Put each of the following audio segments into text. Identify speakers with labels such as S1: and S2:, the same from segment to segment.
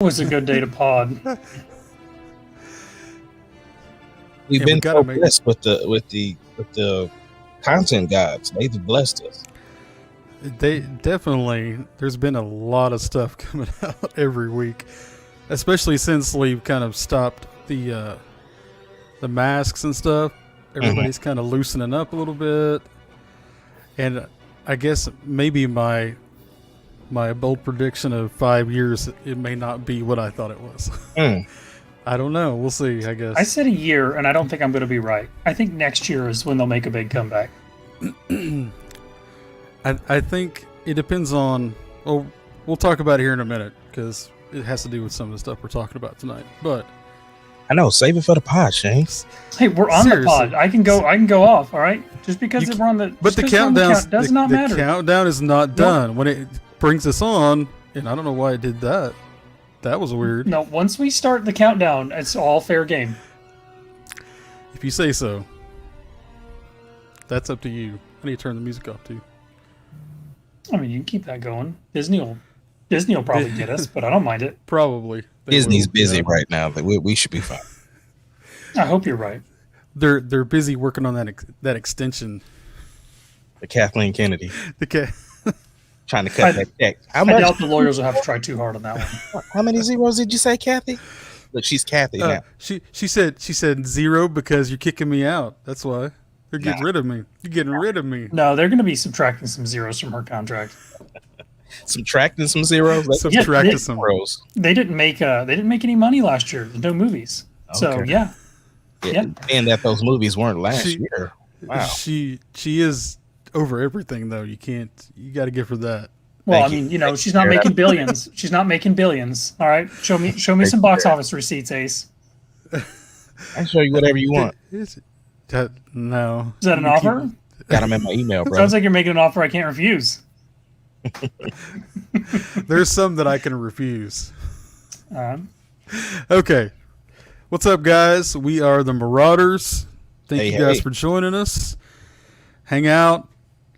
S1: It was a good day to pod.
S2: We've been so blessed with the content gods. They've blessed us.
S3: They definitely. There's been a lot of stuff coming out every week, especially since we've kind of stopped the masks and stuff. Everybody's kind of loosening up a little bit, and I guess maybe my bold prediction of 5 years, it may not be what I thought it was. I don't know. We'll see, I guess.
S1: I said a year, and I don't think I'm going to be right. I think next year is when they'll make a big comeback.
S3: I think it depends on... Well, we'll talk about it here in a minute, because it has to do with some of the stuff we're talking about tonight. But
S2: I know. Save it for the pod, Shane.
S1: Hey, we're on the pod. I can go off, all right? Just because we're on the...
S3: But the countdown
S1: does not matter.
S3: The countdown is not done. When it brings us on, and I don't know why it did that. That was weird.
S1: No, once we start the countdown, it's all fair game.
S3: If you say so. That's up to you. I need to turn the music off too.
S1: I mean, you can keep that going. Disney will probably get us, but I don't mind it.
S3: Probably.
S2: Disney's busy right now. We should be fine.
S1: I hope you're right.
S3: They're busy working on that extension.
S2: The Kathleen Kennedy. Trying to cut that check.
S1: I doubt the lawyers will have to try too hard on that one.
S2: How many zeros did you say, Kathy? Look, she's Kathy now.
S3: She said zero because you're kicking me out. That's why. They're getting rid of me. You're getting rid of me.
S1: No, they're going to be subtracting some zeros from her contract.
S2: Subtracting some zeros?
S3: Subtracting some
S2: zeros.
S1: They didn't make any money last year. There's no movies. Okay. So yeah.
S2: And that those movies weren't last year. Wow.
S3: She is over everything though. You got to give her that.
S1: Well, I mean, she's not making billions. She's not making billions. All right. Show me some box office receipts, Ace.
S2: I can show you whatever you want.
S3: No.
S1: Is that an offer?
S2: Got them in my email, bro.
S1: Sounds like you're making an offer I can't refuse.
S3: There's some that I can refuse. Okay. What's up, guys? We are the Marauders. Thank you guys for joining us. Hang out.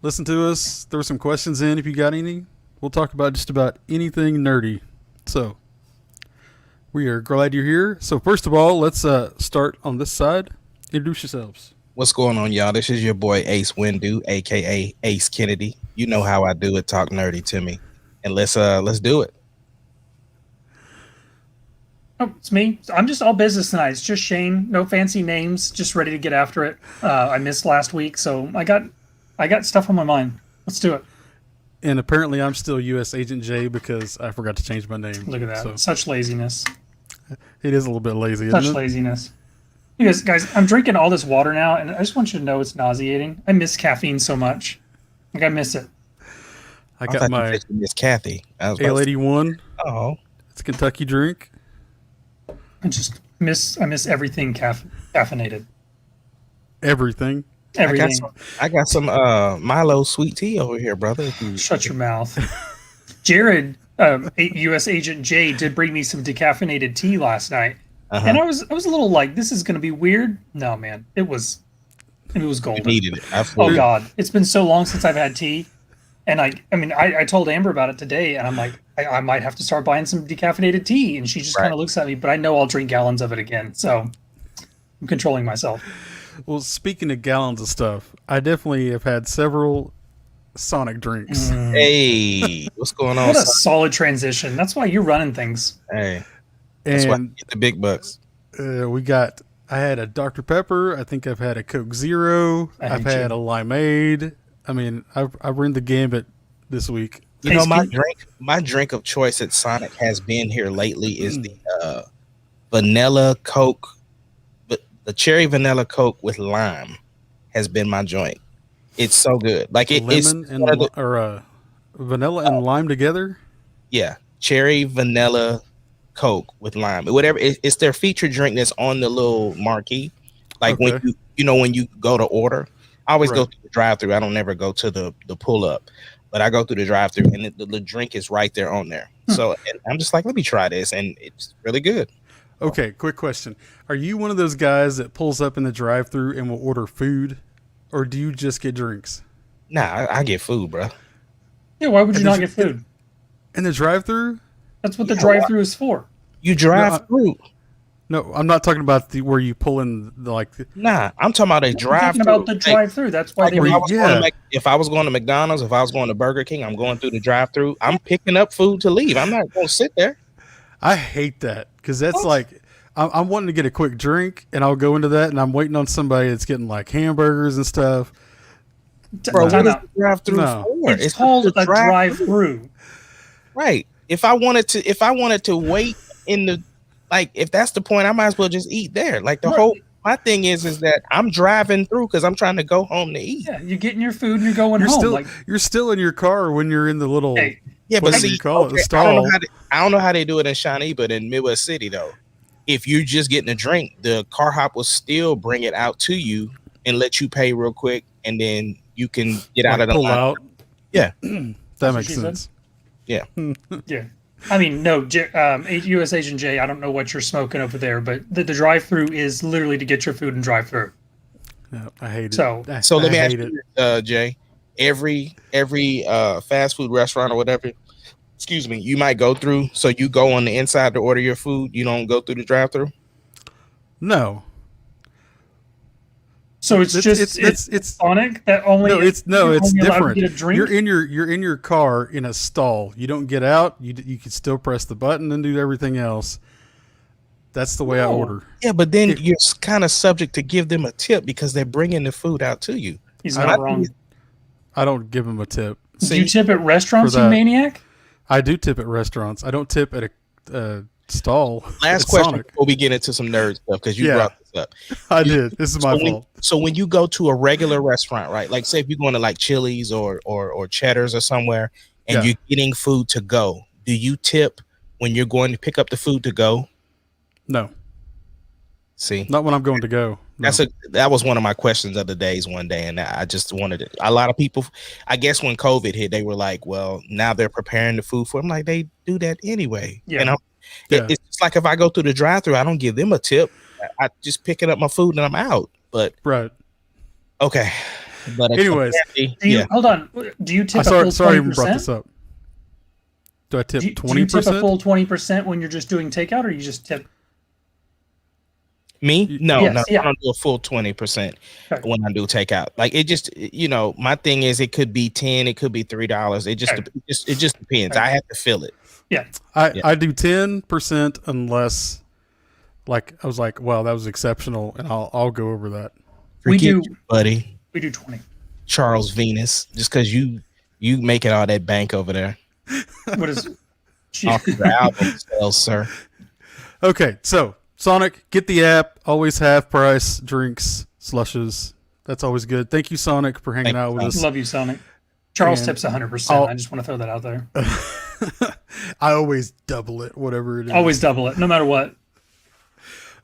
S3: Listen to us. Throw some questions in if you got any. We'll talk about just about anything nerdy. So, we are glad you're here. So, first of all, let's start on this side. Introduce yourselves.
S2: What's going on, y'all? This is your boy Ace Windu, aka Ace Kennedy. You know how I do it. Talk nerdy to me, and let's do it.
S1: Oh, it's me. I'm just all business tonight. It's just Shane. No fancy names. Just ready to get after it. I missed last week, so I got stuff on my mind. Let's do it.
S3: And apparently, I'm still U.S. Agent J because I forgot to change my name.
S1: Look at that. So, such laziness.
S3: It is a little bit lazy.
S1: Such
S3: isn't it?
S1: Laziness. Guys, I'm drinking all this water now, and I just want you to know it's nauseating. I miss caffeine so much. Like, I miss it.
S3: I got my
S2: Miss Kathy.
S3: Ale 81.
S2: Oh,
S3: it's a Kentucky drink.
S1: I miss everything caffeinated.
S3: Everything.
S2: I got some Milo sweet tea over here, brother.
S1: Shut your mouth. Jared, U.S. Agent J, did bring me some decaffeinated tea last night. And I was a little like, this is going to be weird. No, man, it was golden.
S2: You needed it.
S1: Oh God, it's been so long since I've had tea, and I told Amber about it today, and I'm like, I might have to start buying some decaffeinated tea, and she just kind of looks at me, but I know I'll drink gallons of it again, so I'm controlling myself.
S3: Well, speaking of gallons of stuff, I definitely have had several Sonic drinks.
S2: Hey, what's going on?
S1: What a solid transition. That's why you're running things.
S2: Hey. That's why you get the big bucks.
S3: I had a Dr. Pepper. I think I've had a Coke Zero. I've had a Limeade. I mean, I've run the gambit this week.
S2: You know, my drink of choice at Sonic has been here lately is the vanilla Coke, but the cherry vanilla Coke with lime has been my joint. It's so good. Like
S3: vanilla and lime together.
S2: Yeah, cherry vanilla Coke with lime, whatever. It's their featured drink that's on the little marquee. Like when when you go to order, I always go through the drive-through. I don't never go to the pull up, but I go through the drive-through, and the drink is right there on there. So and I'm just like, let me try this, and it's really good.
S3: Okay, quick question: are you one of those guys that pulls up in the drive-through and will order food, or do you just get drinks?
S2: Nah, I get food, bro.
S1: Yeah, why would you not get food
S3: in the drive-through?
S1: That's what the drive-thru is for.
S2: You drive through.
S3: No, I'm not talking about where you pull in
S2: Nah, I'm talking about a
S1: I'm
S2: drive
S1: talking
S2: through.
S1: about the drive-through. That's why
S2: Like
S1: they
S2: if I was going to McDonald's, if I was going to Burger King, I'm going through the drive through. I'm picking up food to leave. I'm not going to sit there.
S3: I hate that because that's like I'm wanting to get a quick drink and I'll go into that and I'm waiting on somebody that's getting like hamburgers and stuff.
S2: Bro, what is the drive through for?
S1: It's called a drive-through.
S2: Right. If I wanted to wait in the, like, if that's the point, I might as well just eat there. Like my thing is that I'm driving through because I'm trying to go home to eat.
S1: Yeah, you're getting your food and you're going home.
S3: You're still in your car when you're in the little.
S2: Yeah, but
S3: see, the stall.
S2: I don't know how they do it in Shawnee, but in Midwest City though, if you're just getting a drink, the car hop will still bring it out to you and let you pay real quick, and then you can get out of the line.
S3: Out.
S2: Yeah,
S3: that makes sense.
S2: Yeah,
S1: yeah. I mean, no, U.S. Agent J, I don't know what you're smoking over there, but the drive-through is literally to get your food and drive through.
S3: Yeah, I hate it.
S2: So let me ask you, Jay. Every fast food restaurant or whatever, excuse me, you might go through. So you go on the inside to order your food. You don't go through the drive-through.
S3: No.
S1: So it's Sonic that only
S3: it's different. You're in your car in a stall. You don't get out. You can still press the button and do everything else. That's the way I order.
S2: Yeah, but then you're kind of subject to give them a tip because they're bringing the food out to you.
S1: He's not wrong.
S3: I don't give them a tip.
S1: Do you tip at restaurants, you maniac?
S3: I do tip at restaurants. I don't tip at a stall.
S2: Last question before we get into some nerd stuff, because you brought this up.
S3: I did. This is my fault.
S2: So when you go to a regular restaurant, right? Like say if you're going to like Chili's or Cheddar's or somewhere, and you're getting food to go, do you tip when you're going to pick up the food to go?
S3: No.
S2: See,
S3: not when I'm going to go. No.
S2: That was one of my questions of the days one day, and I just wanted it. A lot of people, I guess, when COVID hit, they were like, "Well, now they're preparing the food for." I'm like, they do that anyway.
S1: Yeah.
S2: And it's just like if I go through the drive-thru, I don't give them a tip. I just picking up my food and I'm out. But
S3: right,
S2: okay. But
S3: anyways,
S1: hold on. Do you tip?
S3: Sorry, I even brought this up. Do I tip 20%?
S1: Do you tip a full 20% when you're just doing takeout, or you just tip?
S2: Me? No, I don't do a full 20% when I do takeout. Like it just, my thing is it could be 10, it could be $3. It just depends. I have to feel it.
S1: Yeah.
S3: I do 10% unless like I was like, wow, that was exceptional, and I'll go over that.
S2: Buddy.
S1: We do 20.
S2: Charles Venus, just because you making all that bank over there.
S1: What is
S2: off the album sales, sir?
S3: Okay, so Sonic, get the app. Always half price drinks, slushes. That's always good. Thank you, Sonic, for hanging out with us.
S1: Love you, Sonic. Charles tips 100%. I just want to throw that out there.
S3: I always double it, whatever it is.
S1: Always double it, no matter what.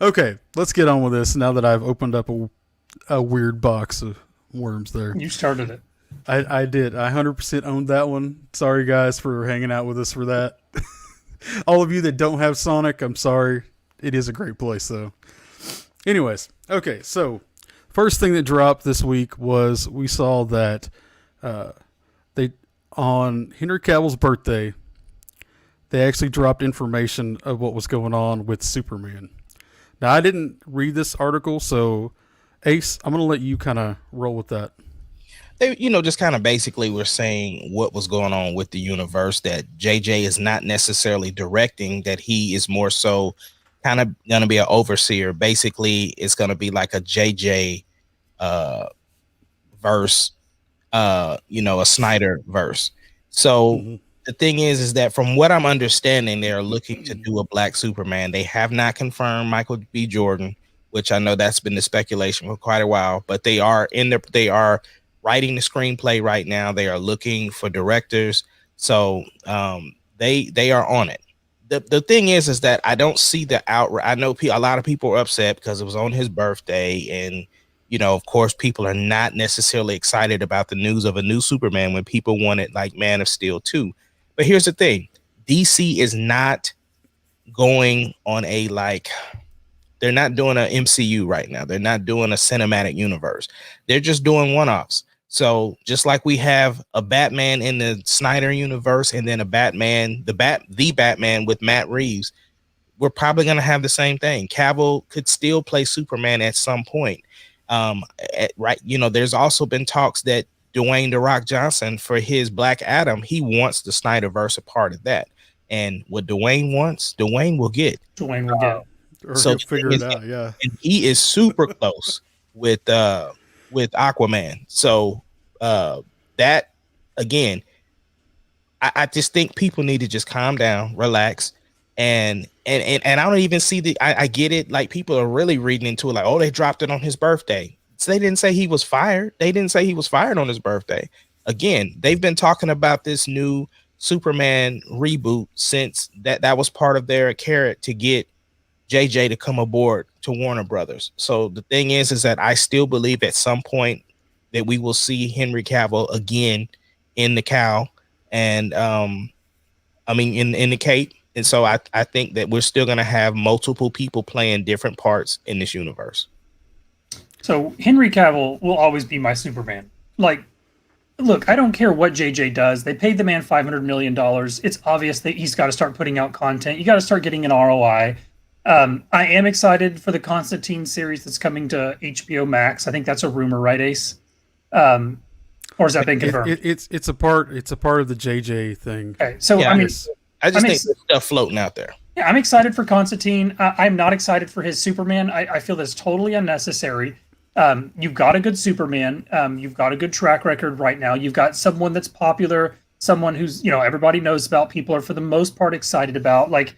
S3: Okay, let's get on with this now that I've opened up a weird box of worms there.
S1: You started it.
S3: I did. I 100% owned that one. Sorry, guys, for hanging out with us for that. All of you that don't have Sonic, I'm sorry. It is a great place, though. Anyways, okay, so first thing that dropped this week was we saw that they on Henry Cavill's birthday, they actually dropped information of what was going on with Superman. Now, I didn't read this article, so Ace, I'm going to let you kind of roll with that.
S2: They, just kind of basically were saying what was going on with the universe, that JJ is not necessarily directing, that he is more so kind of going to be an overseer. Basically, it's going to be like a JJ verse, a Snyder verse. So the thing is that from what I'm understanding, they are looking to do a Black Superman. They have not confirmed Michael B. Jordan, which I know that's been the speculation for quite a while, but they are writing the screenplay right now. They are looking for directors. So they are on it. The thing is that I don't see the outright. I know a lot of people are upset because it was on his birthday, and of course, people are not necessarily excited about the news of a new Superman when people wanted like Man of Steel 2. But here's the thing: DC is not going on they're not doing an MCU right now. They're not doing a cinematic universe. They're just doing one-offs. So just like we have a Batman in the Snyder universe, and then a Batman, the Batman with Matt Reeves, we're probably going to have the same thing. Cavill could still play Superman at some point. Right. There's also been talks that Dwayne "The Rock" Johnson, for his Black Adam, he wants the Snyderverse a part of that. And what Dwayne wants, Dwayne will get.
S1: Dwayne will get.
S3: Or
S2: So
S3: he'll figure it out. Yeah.
S2: And he is super close with Aquaman. So that, again, I just think people need to just calm down, relax, and I don't even see I get it. Like, people are really reading into it, like, oh, they dropped it on his birthday. So they didn't say he was fired. They didn't say he was fired on his birthday. Again, they've been talking about this new Superman reboot since that was part of their carrot to get JJ to come aboard to Warner Brothers. So the thing is that I still believe at some point that we will see Henry Cavill again in the cowl, and in the cape. And so I think that we're still going to have multiple people playing different parts in this universe.
S1: So Henry Cavill will always be my Superman. Like, look, I don't care what JJ does. They paid the man $500 million. It's obvious that he's got to start putting out content. You got to start getting an ROI. I am excited for the Constantine series that's coming to HBO Max. I think that's a rumor, right, Ace? Or has that been confirmed?
S3: It's a part of the JJ thing.
S1: Okay, so
S2: yeah,
S1: I mean,
S2: I just think there's stuff floating out there.
S1: Yeah, I'm excited for Constantine. I'm not excited for his Superman. I feel that's totally unnecessary. You've got a good Superman. You've got a good track record right now. You've got someone that's popular, someone who's everybody knows about. People are for the most part excited about. Like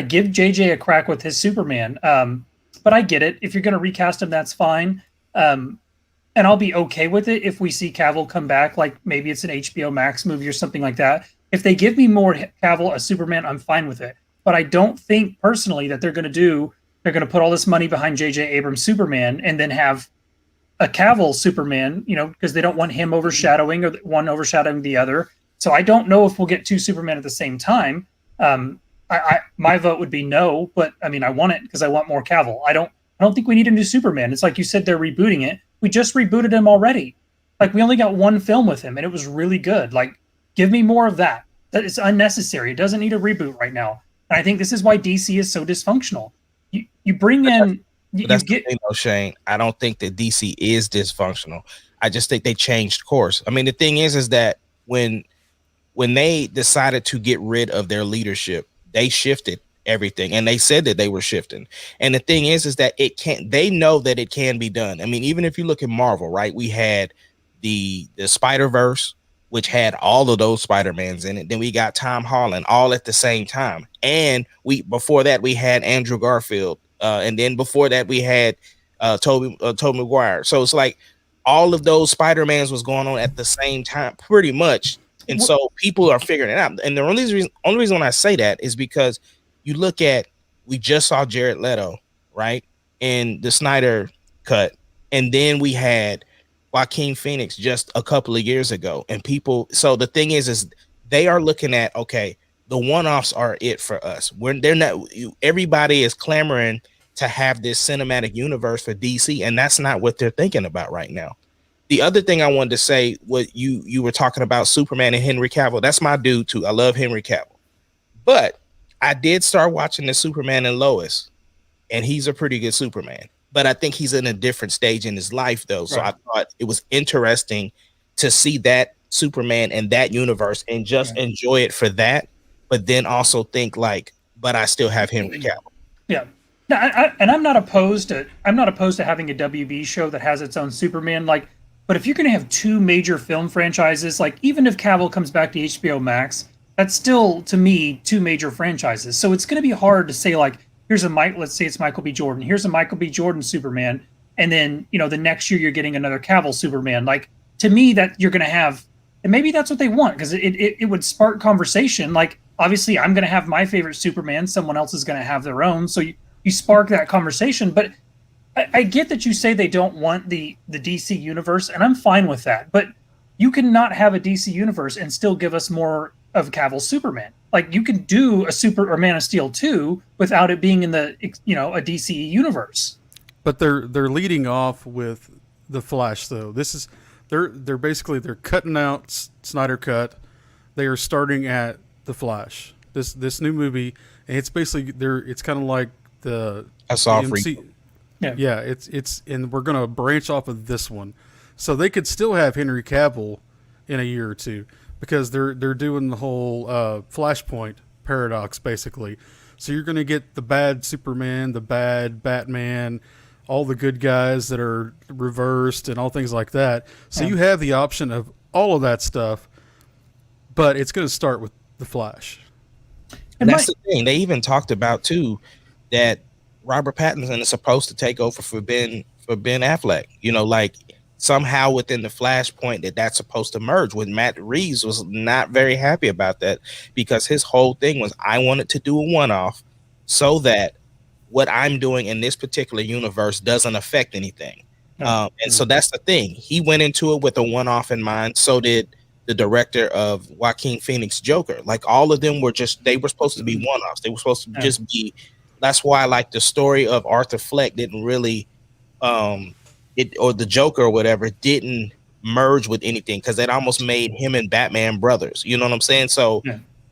S1: give JJ a crack with his Superman. But I get it. If you're going to recast him, that's fine. And I'll be okay with it if we see Cavill come back. Like, maybe it's an HBO Max movie or something like that. If they give me more Cavill as Superman, I'm fine with it. But I don't think personally that they're going to put all this money behind J.J. Abrams' Superman and then have a Cavill Superman, because they don't want him overshadowing or one overshadowing the other. So I don't know if we'll get two Supermen at the same time. My vote would be no, but I mean, I want it because I want more Cavill. I don't think we need a new Superman. It's like you said, they're rebooting it. We just rebooted him already. Like, we only got one film with him and it was really good. Like, give me more of that. That is unnecessary. It doesn't need a reboot right now. And I think this is why DC is so dysfunctional. You bring in...
S2: That's the thing, though, Shane. I don't think that DC is dysfunctional. I just think they changed course. I mean, the thing is that when they decided to get rid of their leadership, they shifted everything, and they said that they were shifting. And the thing is that they know that it can be done. I mean, even if you look at Marvel, right? We had the Spider-Verse, which had all of those Spider-Mans in it. Then we got Tom Holland all at the same time. And before that, we had Andrew Garfield. And then before that, we had Tobey Maguire. So it's like all of those Spider-Mans was going on at the same time, pretty much. And so people are figuring it out. And the only reason I say that is because you look at, we just saw Jared Leto, right, in the Snyder cut. And then we had Joaquin Phoenix just a couple of years ago. And so the thing is they are looking at, okay, the one-offs are it for us. Everybody is clamoring to have this cinematic universe for DC, and that's not what they're thinking about right now. The other thing I wanted to say, what you were talking about, Superman and Henry Cavill, that's my dude too. I love Henry Cavill. But I did start watching the Superman and Lois, and he's a pretty good Superman. But I think he's in a different stage in his life, though. So I thought it was interesting to see that Superman and that universe and just enjoy it for that. But then also think but I still have Henry Cavill.
S1: Yeah. No, I'm not opposed to having a WB show that has its own Superman. But if you're going to have two major film franchises, even if Cavill comes back to HBO Max, that's still, to me, two major franchises. So it's going to be hard to say, let's say it's Michael B. Jordan. Here's a Michael B. Jordan Superman. And then, the next year you're getting another Cavill Superman. To me, that you're going to have, and maybe that's what they want, because it would spark conversation. Obviously, I'm going to have my favorite Superman. Someone else is going to have their own. So you spark that conversation. But I get that you say they don't want the DC universe, and I'm fine with that. But you can not have a DC universe and still give us more of Cavill's Superman. You can do a Super or Man of Steel 2 without it being in the a DC universe.
S3: But they're leading off with the Flash, though. This is they're cutting out Snyder Cut. They are starting at the Flash. This new movie and it's basically there. It's kind of like
S2: I saw
S3: the
S2: free.
S3: Yeah, it's and we're gonna branch off of this one, so they could still have Henry Cavill in a year or two because they're doing the whole Flashpoint paradox basically. So you're gonna get the bad Superman, the bad Batman, all the good guys that are reversed and all things like that. So you have the option of all of that stuff, but it's gonna start with the Flash.
S2: And that's the thing. They even talked about too that Robert Pattinson is supposed to take over for Ben Affleck. You know, like somehow within the Flashpoint that's supposed to merge. With Matt Reeves was not very happy about that because his whole thing was I wanted to do a one-off so that what I'm doing in this particular universe doesn't affect anything. And so that's the thing. He went into it with a one-off in mind. So did the director of Joaquin Phoenix Joker. Like all of them were they were supposed to be one-offs. They were supposed to just be. That's why, like, the story of Arthur Fleck didn't really, or the Joker or whatever didn't merge with anything because it almost made him and Batman brothers. You know what I'm saying? So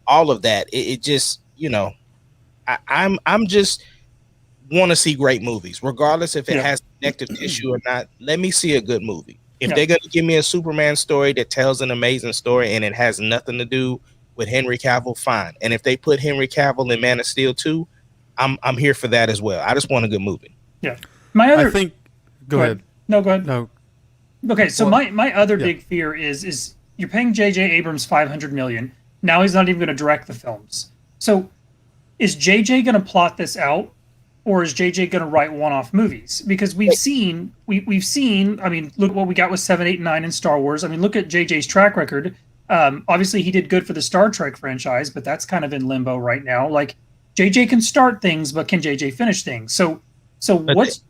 S2: all of that, it just, you know, I'm just want to see great movies, regardless if it has connective tissue or not. Let me see a good movie. If they're gonna give me a Superman story that tells an amazing story and it has nothing to do with Henry Cavill, fine. And if they put Henry Cavill in Man of Steel 2, I'm here for that as well. I just want a good movie.
S1: Yeah.
S3: I think. Go ahead.
S1: No, go ahead.
S3: No.
S1: Okay, so my other big fear is you're paying J.J. Abrams $500 million. Now he's not even going to direct the films. So is J.J. going to plot this out, or is J.J. going to write one-off movies? Because we've seen. I mean, look what we got with 7, 8, and 9 in Star Wars. I mean, look at J.J.'s track record. Obviously, he did good for the Star Trek franchise, but that's kind of in limbo right now. Like, JJ can start things, but can JJ finish things? So what's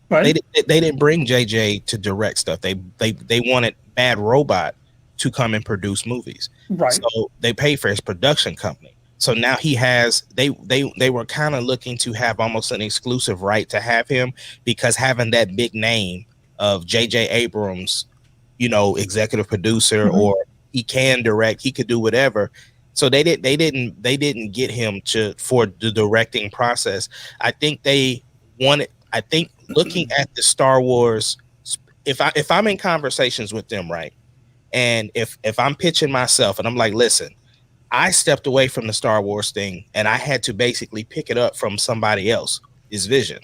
S2: they didn't bring JJ to direct stuff. They wanted Bad Robot to come and produce movies.
S1: Right.
S2: So they paid for his production company. So now he has they were kind of looking to have almost an exclusive right to have him because having that big name of JJ Abrams, you know, executive producer, or he can direct, he could do whatever. So they didn't get him for the directing process. I think they wanted. I think looking at the Star Wars, if I'm in conversations with them, right, and if I'm pitching myself and I'm like, listen, I stepped away from the Star Wars thing and I had to basically pick it up from somebody else's vision.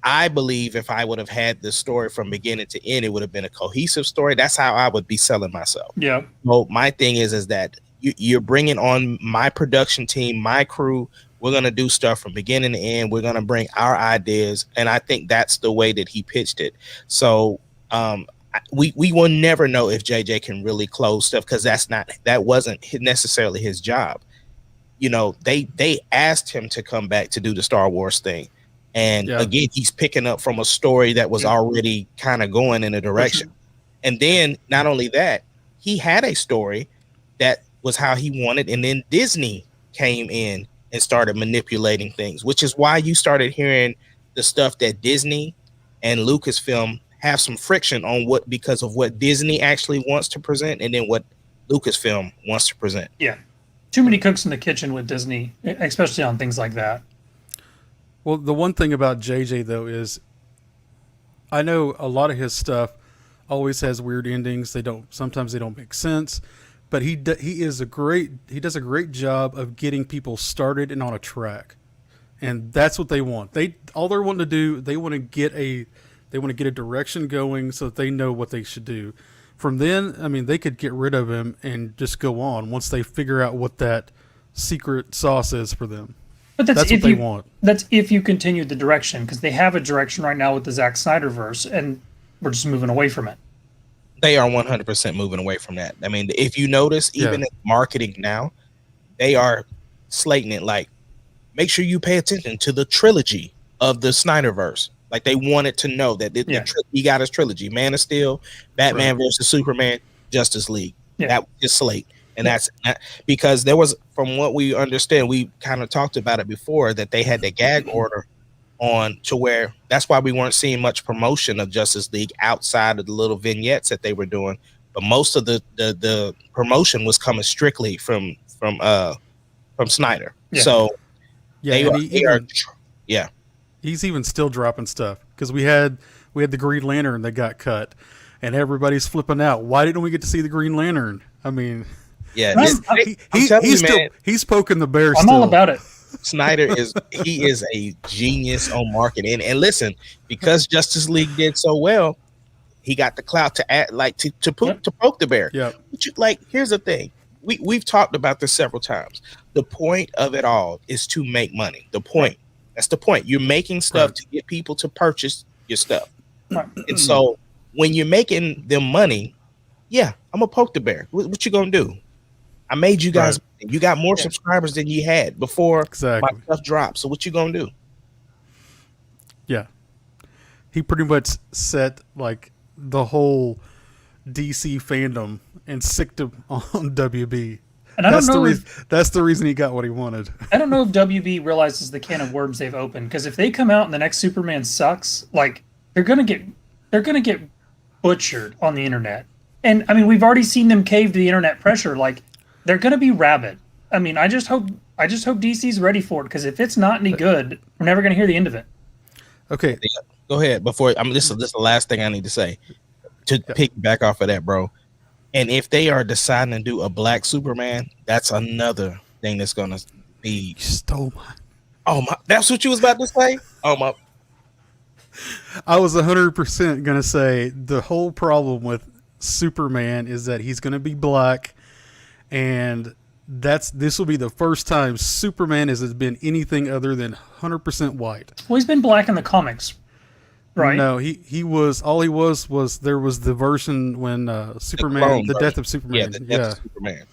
S2: I believe if I would have had the story from beginning to end, it would have been a cohesive story. That's how I would be selling myself.
S1: Yeah.
S2: Well, my thing is that you're bringing on my production team, my crew. We're going to do stuff from beginning to end. We're going to bring our ideas. And I think that's the way that he pitched it. So we will never know if JJ can really close stuff because that wasn't necessarily his job. You know, they asked him to come back to do the Star Wars thing. And again, he's picking up from a story that was already kind of going in a direction. And then not only that, he had a story that was how he wanted, and then Disney came in and started manipulating things, which is why you started hearing the stuff that Disney and Lucasfilm have some friction on because of what Disney actually wants to present and then what Lucasfilm wants to present.
S1: Yeah. Too many cooks in the kitchen with Disney, especially on things like that.
S3: Well, the one thing about JJ though is I know a lot of his stuff always has weird endings. Sometimes they don't make sense. But he does a great job of getting people started and on a track, and that's what they want. They want to get a direction going so that they know what they should do. From then, I mean, they could get rid of him and just go on once they figure out what that secret sauce is for them.
S1: But that's
S3: what they want.
S1: That's if you continue the direction, because they have a direction right now with the Zack Snyderverse, and we're just moving away from it.
S2: They are 100% moving away from that. I mean, if you notice, even in marketing now, they are slating it like, make sure you pay attention to the trilogy of the Snyderverse. Like they wanted to know that he got his trilogy: Man of Steel, Batman versus Superman, Justice League. That was his slate. And that's because there was, from what we understand, we kind of talked about it before, that they had the gag order on to where that's why we weren't seeing much promotion of Justice League outside of the little vignettes that they were doing. But most of the promotion was coming strictly from Snyder. Yeah. So
S3: Yeah, and
S2: yeah.
S3: He's even still dropping stuff because we had the Green Lantern that got cut, and everybody's flipping out. Why didn't we get to see the Green Lantern? I mean,
S2: Yeah,
S3: he's poking the bear.
S1: I'm all about it.
S2: Snyder is a genius on marketing. And listen, because Justice League did so well, he got the clout to add to poke the bear.
S3: Yeah.
S2: Here's the thing. We've talked about this several times. The point of it all is to make money. That's the point. You're making stuff to get people to purchase your stuff. And so when you're making them money, yeah, I'm gonna poke the bear. What you gonna do? I made you guys. You got more subscribers than you had before my stuff dropped. So what you gonna do?
S3: Yeah, he pretty much set like the whole DC fandom and sicked him on WB.
S1: And I don't know
S3: that's the reason he got what he wanted.
S1: I don't know if WB realizes the can of worms they've opened, because if they come out and the next Superman sucks, like they're gonna get butchered on the internet. And I mean, we've already seen them cave to the internet pressure. Like they're gonna be rabid. I mean, I just hope DC's ready for it, because if it's not any good, we're never gonna hear the end of it.
S3: Okay,
S2: go ahead. This is the last thing I need to say to pick back off of that, bro. And if they are deciding to do a black Superman, that's another thing that's gonna be.
S3: You stole mine.
S2: Oh my! That's what you was about to say. Oh my!
S3: I was 100% gonna say the whole problem with Superman is that he's gonna be black, and this will be the first time Superman has been anything other than 100% white.
S1: Well, he's been black in the comics, right?
S3: No, he was there was the version when Superman, the death of Superman.
S2: Yeah, the death of Superman.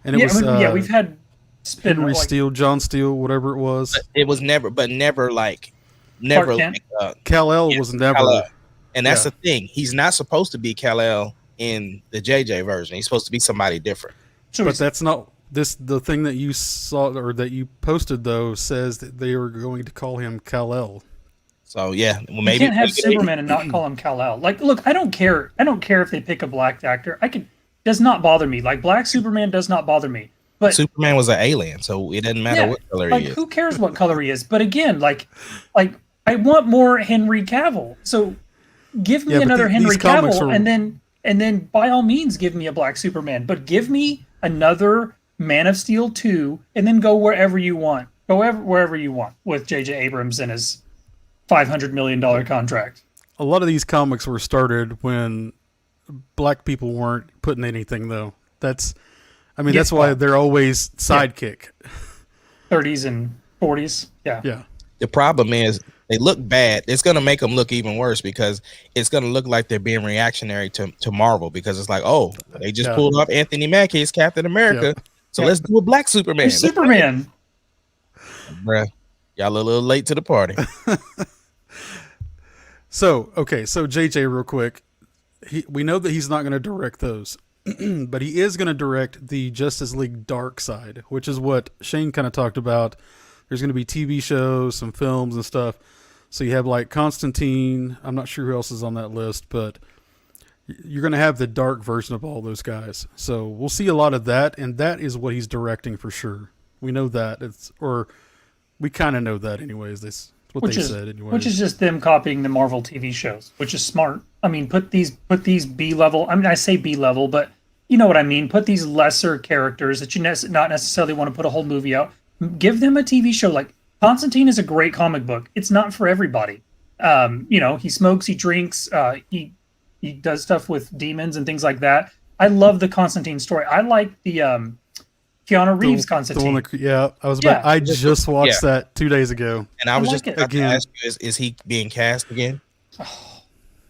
S3: And it was
S1: we've had
S3: Henry Steele, John Steele, whatever it was.
S2: But it was never like
S3: Kal-El was never.
S2: Kal-El. And that's the thing. He's not supposed to be Kal-El in the JJ version. He's supposed to be somebody different.
S3: But that's not the thing that you saw or that you posted though says that they were going to call him Kal-El.
S2: So yeah, well, maybe
S1: you can't have Superman and not call him Kal-El. Like, look, I don't care if they pick a black actor. Does not bother me. Like, black Superman does not bother me. But
S2: Superman was an alien, so it doesn't matter what color he is.
S1: Who cares what color he is? But again, like I want more Henry Cavill. So give me another Henry Cavill, and then by all means give me a black Superman. But give me another Man of Steel 2, and then go wherever you want. Go wherever you want with J.J. Abrams and his $500 million contract.
S3: A lot of these comics were started when black people weren't putting anything though. That's why they're always sidekick.
S1: 30s and 40s. Yeah.
S3: Yeah.
S2: The problem is they look bad. It's going to make them look even worse because it's going to look like they're being reactionary to Marvel, because it's like, oh, they just pulled off Anthony Mackie's Captain America. Yep. So let's do a black Superman.
S1: Superman.
S2: Bruh, y'all a little late to the party.
S3: So JJ, real quick, we know that he's not going to direct those, but he is going to direct the Justice League Dark Side, which is what Shane kind of talked about. There's going to be TV shows, some films and stuff. So you have like Constantine. I'm not sure who else is on that list, but you're going to have the dark version of all those guys. So we'll see a lot of that, and that is what he's directing for sure. We know that. We kind of know that anyways. That's what they said anyways.
S1: Which is just them copying the Marvel TV shows, which is smart. I mean, put these B-level, I mean, I say B-level, but you know what I mean. Put these lesser characters that you not necessarily want to put a whole movie out. Give them a TV show. Like, Constantine is a great comic book. It's not for everybody. He smokes, he drinks, he does stuff with demons and things like that. I love the Constantine story. I like the Keanu Reeves Constantine.
S3: I just watched that 2 days ago.
S2: And I was just about to ask you, is he being cast again?
S1: Oh,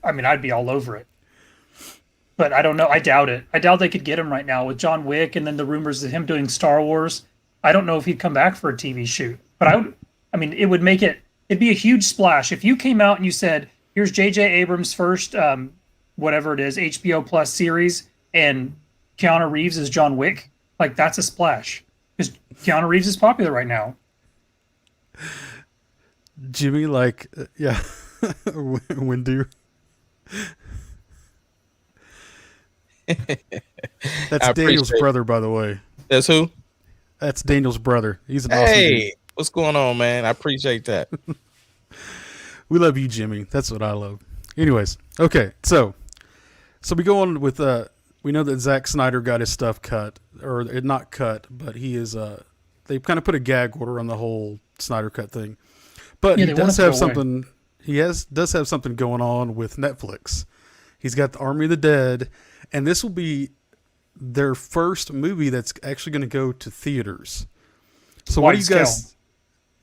S1: I mean, I'd be all over it. But I don't know. I doubt it. I doubt they could get him right now with John Wick and then the rumors of him doing Star Wars. I don't know if he'd come back for a TV shoot. But it would make it'd be a huge splash. If you came out and you said, here's J.J. Abrams' first, whatever it is, HBO Plus series, and Keanu Reeves is John Wick, like, that's a splash. Because Keanu Reeves is popular right now.
S3: Jimmy, Windu. That's Daniel's brother, by the way.
S2: That's who?
S3: That's Daniel's brother. He's an awesome dude.
S2: What's going on, man? I appreciate that.
S3: We love you, Jimmy. That's what I love. Anyways, okay, so we go on with we know that Zack Snyder got his stuff cut, or not cut, but he is they kind of put a gag order on the whole Snyder cut thing. But
S1: Yeah,
S3: he
S1: they want
S3: does
S1: it to
S3: have
S1: go away.
S3: something. Does have something going on with Netflix. He's got the Army of the Dead, and this will be their first movie that's actually going to go to theaters. So what do
S1: Wide
S3: you guys?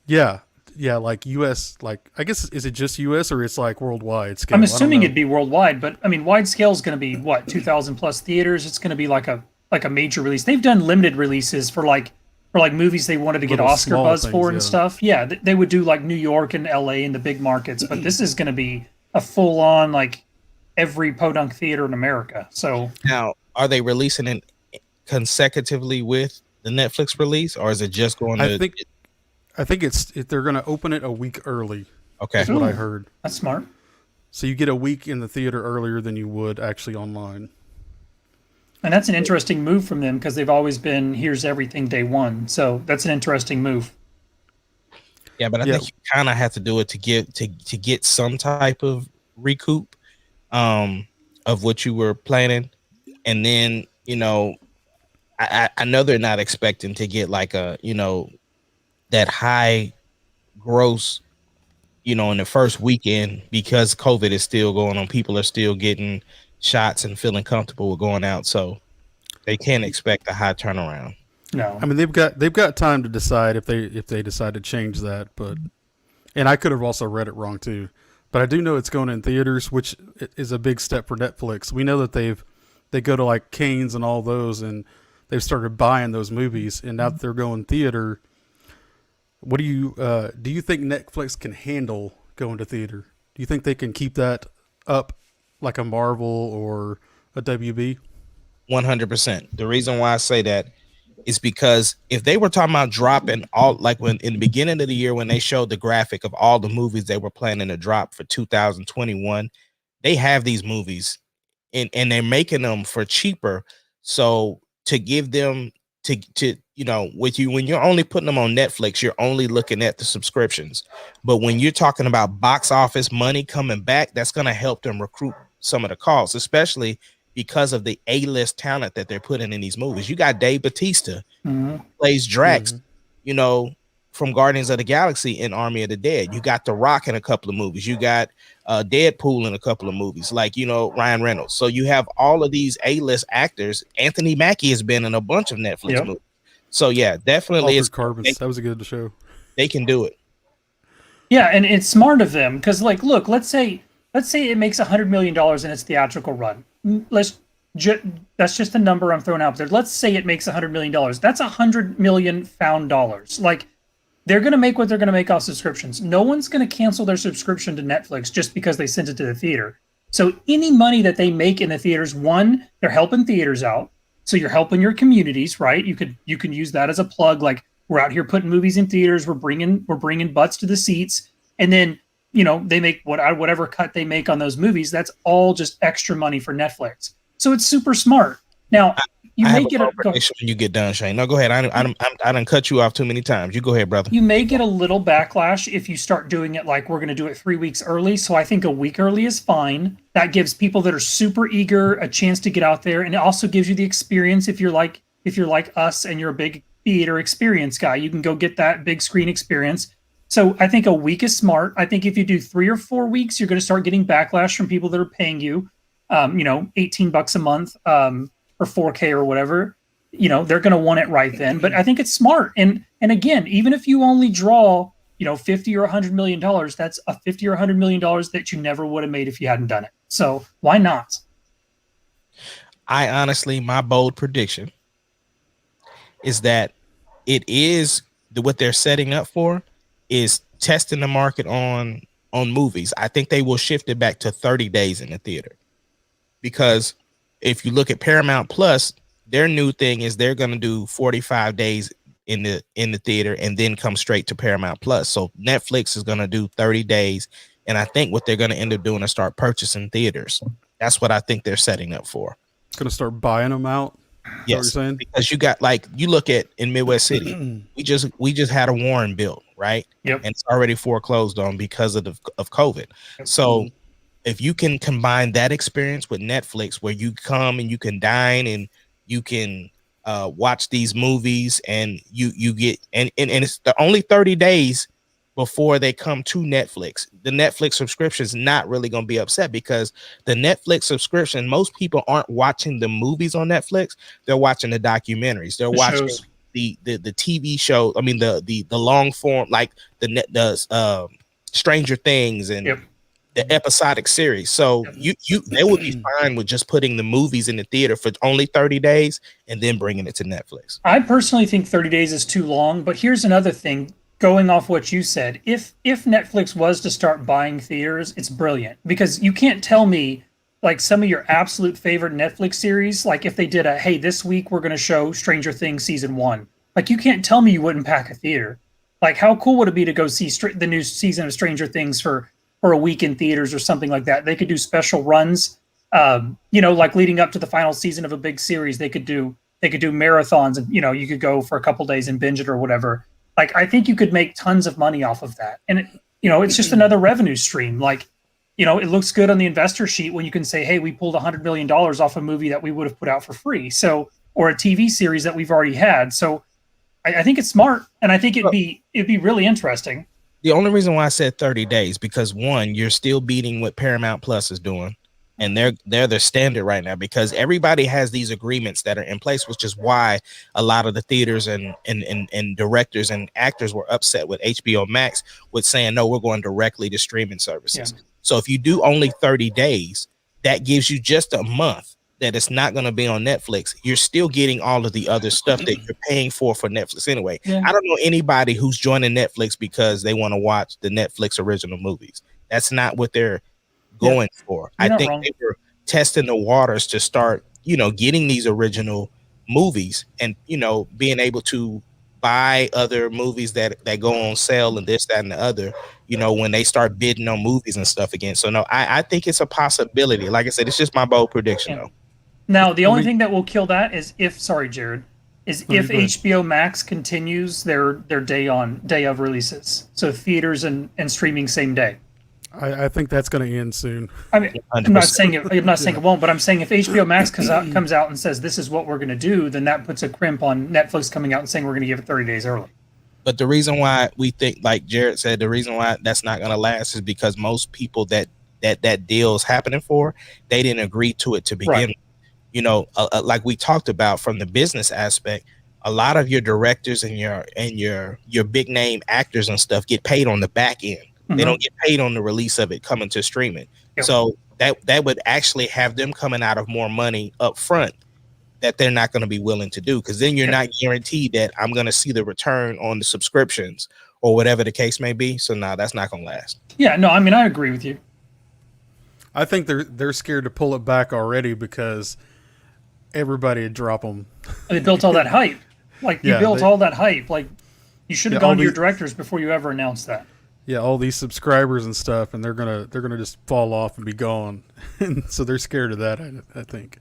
S1: scale.
S3: Yeah, like U.S. Like I guess is it just U.S. or it's like worldwide scale?
S1: I'm
S3: I don't
S1: assuming
S3: know.
S1: it'd be worldwide, but I mean, wide scale is going to be what 2,000 plus theaters. It's going to be like a major release. They've done limited releases for like movies they wanted to get
S3: Little
S1: Oscar
S3: small
S1: buzz
S3: things,
S1: for and
S3: yeah.
S1: stuff. Yeah, they would do like New York and L.A. and the big markets, but this is going to be a full on like every podunk theater in America. So
S2: Now, are they releasing it consecutively with the Netflix release, or is it just going
S3: I
S2: to?
S3: think they're going to open it a week early.
S2: Okay.
S3: Is what I
S1: Ooh.
S3: heard.
S1: that's smart.
S3: So you get a week in the theater earlier than you would actually online.
S1: And that's an interesting move from them because they've always been here's everything day one. So that's an interesting move.
S2: Yeah, but I
S3: Yeah.
S2: think you kind of have to do it to get some type of recoup of what you were planning, and then I know they're not expecting to get like a that high gross in the first weekend because COVID is still going on. People are still getting shots and feeling comfortable with going out, so they can't expect a high turnaround.
S1: No.
S3: I mean they've got time to decide if they decide to change that, but and I could have also read it wrong too. But I do know it's going in theaters, which is a big step for Netflix. We know that they go to like Canes and all those, and they've started buying those movies, and now that they're going theater, what do you think Netflix can handle going to theater? Do you think they can keep that up like a Marvel or a WB?
S2: 100%. The reason why I say that is because if they were talking about dropping all, like when in the beginning of the year when they showed the graphic of all the movies they were planning to drop for 2021, they have these movies and they're making them for cheaper. So to give them to with you when you're only putting them on Netflix, you're only looking at the subscriptions. But when you're talking about box office money coming back, that's going to help them recruit some of the costs, especially because of the A-list talent that they're putting in these movies. You got Dave Bautista
S1: Mhm.
S2: plays Drax,
S3: Mm-hmm.
S2: from Guardians of the Galaxy in Army of the Dead. You got The Rock in a couple of movies. You got Deadpool in a couple of movies, like Ryan Reynolds. So you have all of these A-list actors. Anthony Mackie has been in a bunch of Netflix
S1: Yep.
S2: movies. So yeah, definitely,
S3: Altered Carbons. That was a good show.
S2: they can do it.
S1: Yeah, and it's smart of them because, like, look, let's say it makes $100 million in its theatrical run. That's just a number I'm throwing out there. Let's say it makes $100 million. That's 100 million found dollars. Like, they're going to make what they're going to make off subscriptions. No one's going to cancel their subscription to Netflix just because they sent it to the theater. So any money that they make in the theaters, one, they're helping theaters out. So you're helping your communities, right? You can use that as a plug. Like, we're out here putting movies in theaters. We're bringing butts to the seats, and then they make whatever cut they make on those movies. That's all just extra money for Netflix. So it's super smart. Now you
S2: I have
S1: may
S2: a
S1: get
S2: bold prediction when you get done, Shane. No, go ahead. I done cut you off too many times. You go ahead, brother.
S1: you may get a little backlash if you start doing it like we're going to do it 3 weeks early. So I think a week early is fine. That gives people that are super eager a chance to get out there, and it also gives you the experience if you're like us and you're a big theater experience guy. You can go get that big screen experience. So I think a week is smart. I think if you do 3 or 4 weeks, you're going to start getting backlash from people that are paying you, $18 a month for 4K or whatever. They're going to want it right then. But I think it's smart. And again, even if you only draw, 50 or $100 million, that's a 50 or $100 million that you never would have made if you hadn't done it. So why not?
S2: I honestly, my bold prediction is that what they're setting up for is testing the market on movies. I think they will shift it back to 30 days in the theater, because if you look at Paramount Plus, their new thing is they're going to do 45 days in the theater and then come straight to Paramount Plus. So Netflix is going to do 30 days, and I think what they're going to end up doing is start purchasing theaters. That's what I think they're setting up for.
S3: Gonna start buying them out.
S2: Yes,
S3: saying?
S2: because you got like you look at in Midwest City, we just had a Warren built, right?
S1: Yep.
S2: And it's already foreclosed on because of COVID.
S1: Yep.
S2: So if you can combine that experience with Netflix, where you come and you can dine and you can watch these movies, and you get and it's the only 30 days before they come to Netflix. The Netflix subscription is not really going to be upset, because the Netflix subscription, most people aren't watching the movies on Netflix. They're watching the documentaries. They're watching
S1: shows.
S2: the TV show. I mean, the long form, like the Stranger Things and
S1: Yep.
S2: the episodic series. So they would be fine with just putting the movies in the theater for only 30 days and then bringing it to Netflix.
S1: I personally think 30 days is too long, but here's another thing. Going off what you said, if Netflix was to start buying theaters, it's brilliant, because you can't tell me like some of your absolute favorite Netflix series, like if they did a, hey, this week we're going to show Stranger Things season 1. Like you can't tell me you wouldn't pack a theater. Like how cool would it be to go see the new season of Stranger Things for a week in theaters or something like that? They could do special runs, like leading up to the final season of a big series. They could do marathons, and you could go for a couple days and binge it or whatever. Like, I think you could make tons of money off of that. And, it's just another revenue stream. Like, it looks good on the investor sheet when you can say, hey, we pulled $100 million off a movie that we would have put out for free. So, or a TV series that we've already had. So I think it's smart. And I think it'd be really interesting.
S2: The only reason why I said 30 days, because one, you're still beating what Paramount Plus is doing. And they're the standard right now, because everybody has these agreements that are in place, which is why a lot of the theaters and directors and actors were upset with HBO Max with saying, no, we're going directly to streaming services. Yeah. So if you do only 30 days, that gives you just a month that it's not going to be on Netflix. You're still getting all of the other stuff that you're paying for Netflix anyway. Yeah. I don't know anybody who's joining Netflix because they want to watch the Netflix original movies. That's not what they're going for. I think they were testing the waters to start, getting these original movies and, being able to buy other movies that go on sale and this, that, and the other, when they start bidding on movies and stuff again. So no, I think it's a possibility. Like I said, it's just my bold prediction though.
S1: Now, the only thing that will kill that is if HBO Max continues their day of releases. So theaters and streaming same day.
S3: I think that's going to end soon.
S1: I mean, 100%. I'm not saying it won't, but I'm saying if HBO Max comes out and says this is what we're going to do, then that puts a crimp on Netflix coming out and saying we're going to give it 30 days early.
S2: But the reason why we think, like Jared said, the reason why that's not going to last is because most people that deal is happening for, they didn't agree to it to begin with. Like we talked about from the business aspect, a lot of your directors and your big name actors and stuff get paid on the back end. They don't get paid on the release of it coming to streaming. Yep. So that would actually have them coming out of more money up front that they're not going to be willing to do, because then you're not guaranteed that I'm going to see the return on the subscriptions or whatever the case may be. So no, that's not going to last.
S1: Yeah, no, I mean, I agree with you.
S3: I think they're scared to pull it back already because everybody would drop them.
S1: They built all that hype. Like you built all that hype. Like you should have gone to your directors before you ever announced that.
S3: Yeah, all these subscribers and stuff, and they're gonna just fall off and be gone, and so they're scared of that. I think.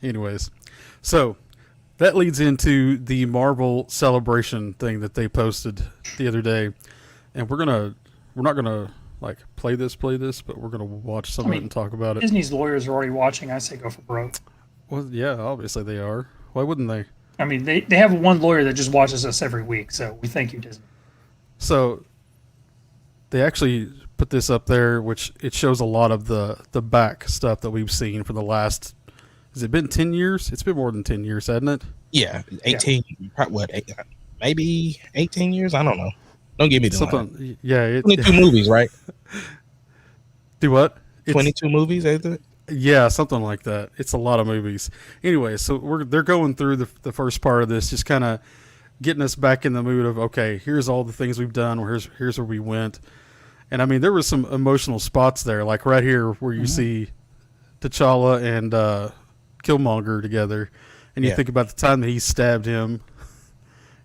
S3: Anyways, so that leads into the Marvel Celebration thing that they posted the other day, and we're not gonna like play this, but we're gonna watch some of it and talk about it.
S1: Disney's lawyers are already watching. I say go for broke.
S3: Well, yeah, obviously they are. Why wouldn't they?
S1: I mean, they have one lawyer that just watches us every week, so we thank you, Disney.
S3: So they actually put this up there, which it shows a lot of the back stuff that we've seen for the last, has it been 10 years? It's been more than 10 years, hasn't it?
S2: Yeah, 18, maybe 18 years? I don't know. Don't give me the line.
S3: Yeah.
S2: 22 movies, right?
S3: Do what?
S2: 22 movies, ain't it?
S3: Yeah, something like that. It's a lot of movies. Anyway, so they're going through the first part of this, just kind of getting us back in the mood of, okay, here's all the things we've done, here's where we went. And I mean, there was some emotional spots there, like right here where you see T'Challa and Killmonger together, and you think about the time that he stabbed him.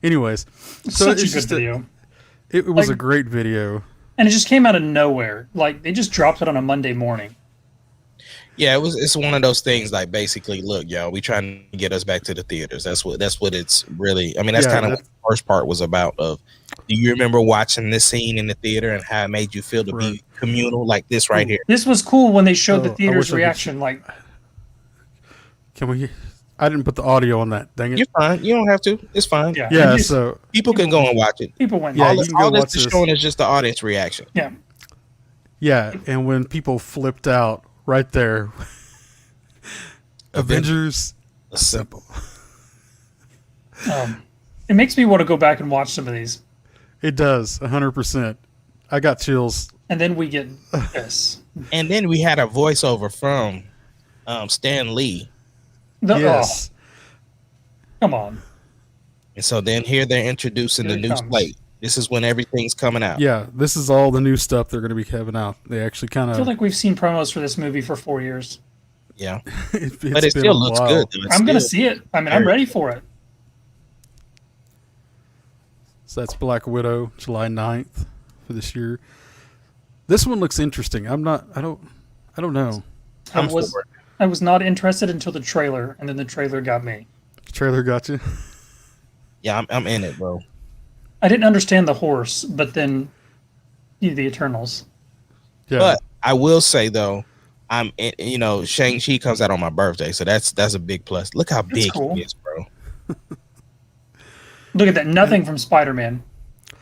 S3: Anyways, so
S1: such a good video.
S3: It was a great video.
S1: And it just came out of nowhere. Like, they just dropped it on a Monday morning.
S2: Yeah, it's one of those things like basically, look, y'all, we trying to get us back to the theaters. That's what it's really. I mean, that's kind of what the first part was about. Of, do you remember watching this scene in the theater and how it made you feel to be communal like this right here?
S1: This was cool when they showed the theater's reaction. Like,
S3: can we? I didn't put the audio on that. Dang it!
S2: You're fine. You don't have to. It's fine.
S3: Yeah. So
S2: people can go and watch it.
S1: People went.
S3: Yeah,
S2: all this is showing is just the audience reaction.
S1: Yeah.
S3: Yeah, and when people flipped out right there, Avengers Assemble.
S1: It makes me want to go back and watch some of these.
S3: It does, 100%. I got chills.
S1: And then we get this.
S2: And then we had a voiceover from Stan Lee.
S3: Yes.
S1: Come on.
S2: And so then here they're introducing the new slate. This is when everything's coming out.
S3: Yeah, this is all the new stuff they're going to be having out. They actually kind of...
S1: I feel like we've seen promos for this movie for 4 years.
S2: Yeah. But it still looks good.
S1: I'm going to see it. I mean, I'm ready for it.
S3: So that's Black Widow, July 9th for this year. This one looks interesting. I don't know.
S1: I was not interested until the trailer, and then the trailer got me.
S3: The trailer got you?
S2: Yeah, I'm in it, bro.
S1: I didn't understand the horse, but then the Eternals.
S2: Yeah. But I will say though, Shang-Chi comes out on my birthday, so that's a big plus. Look how big he is, bro.
S1: Look at that. Nothing from Spider-Man.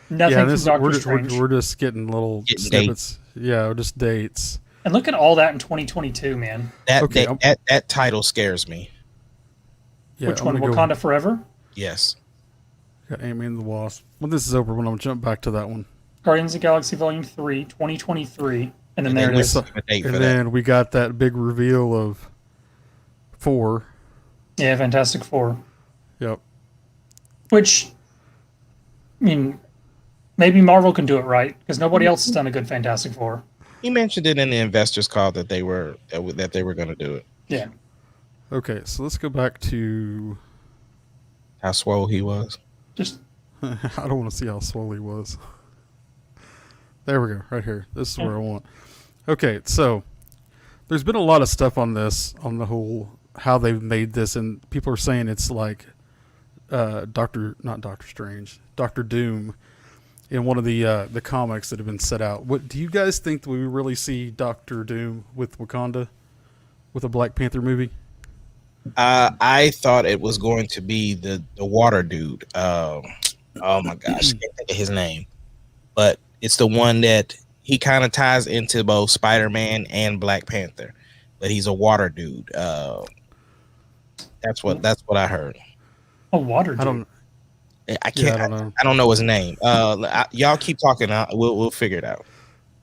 S1: Nothing from Doctor Strange.
S3: We're just getting little snippets. Yeah, just dates.
S1: And look at all that in 2022, man.
S2: That title scares me.
S1: Yeah, which one? Wakanda Forever?
S2: Yes.
S3: Got Ant-Man and the Wasp. When this is over, I'm going to jump back to that one.
S1: Guardians of the Galaxy Volume 3, 2023. And then there it is.
S3: And then we got that big reveal of 4.
S1: Yeah, Fantastic Four.
S3: Yep.
S2: Which,
S1: I mean, maybe Marvel can do it right because nobody else has done a good Fantastic Four.
S2: He mentioned it in the investors call that they were going to do it.
S1: Yeah.
S3: Okay, so let's go back to
S2: how swole he was.
S3: I don't want to see how swole he was. There we go, right here. This is where I want. Okay, so there's been a lot of stuff on this, on the whole how they've made this, and people are saying it's like Doctor Doom in one of the comics that have been set out. What do you guys think that we really see Doctor Doom with Wakanda with a Black Panther movie?
S2: I thought it was going to be the water dude. Oh my gosh, I can't think of his name, but it's the one that he kind of ties into both Spider-Man and Black Panther, but he's a water dude. That's what I heard.
S1: A water dude.
S2: I don't know his name. Y'all keep talking. We'll figure it out.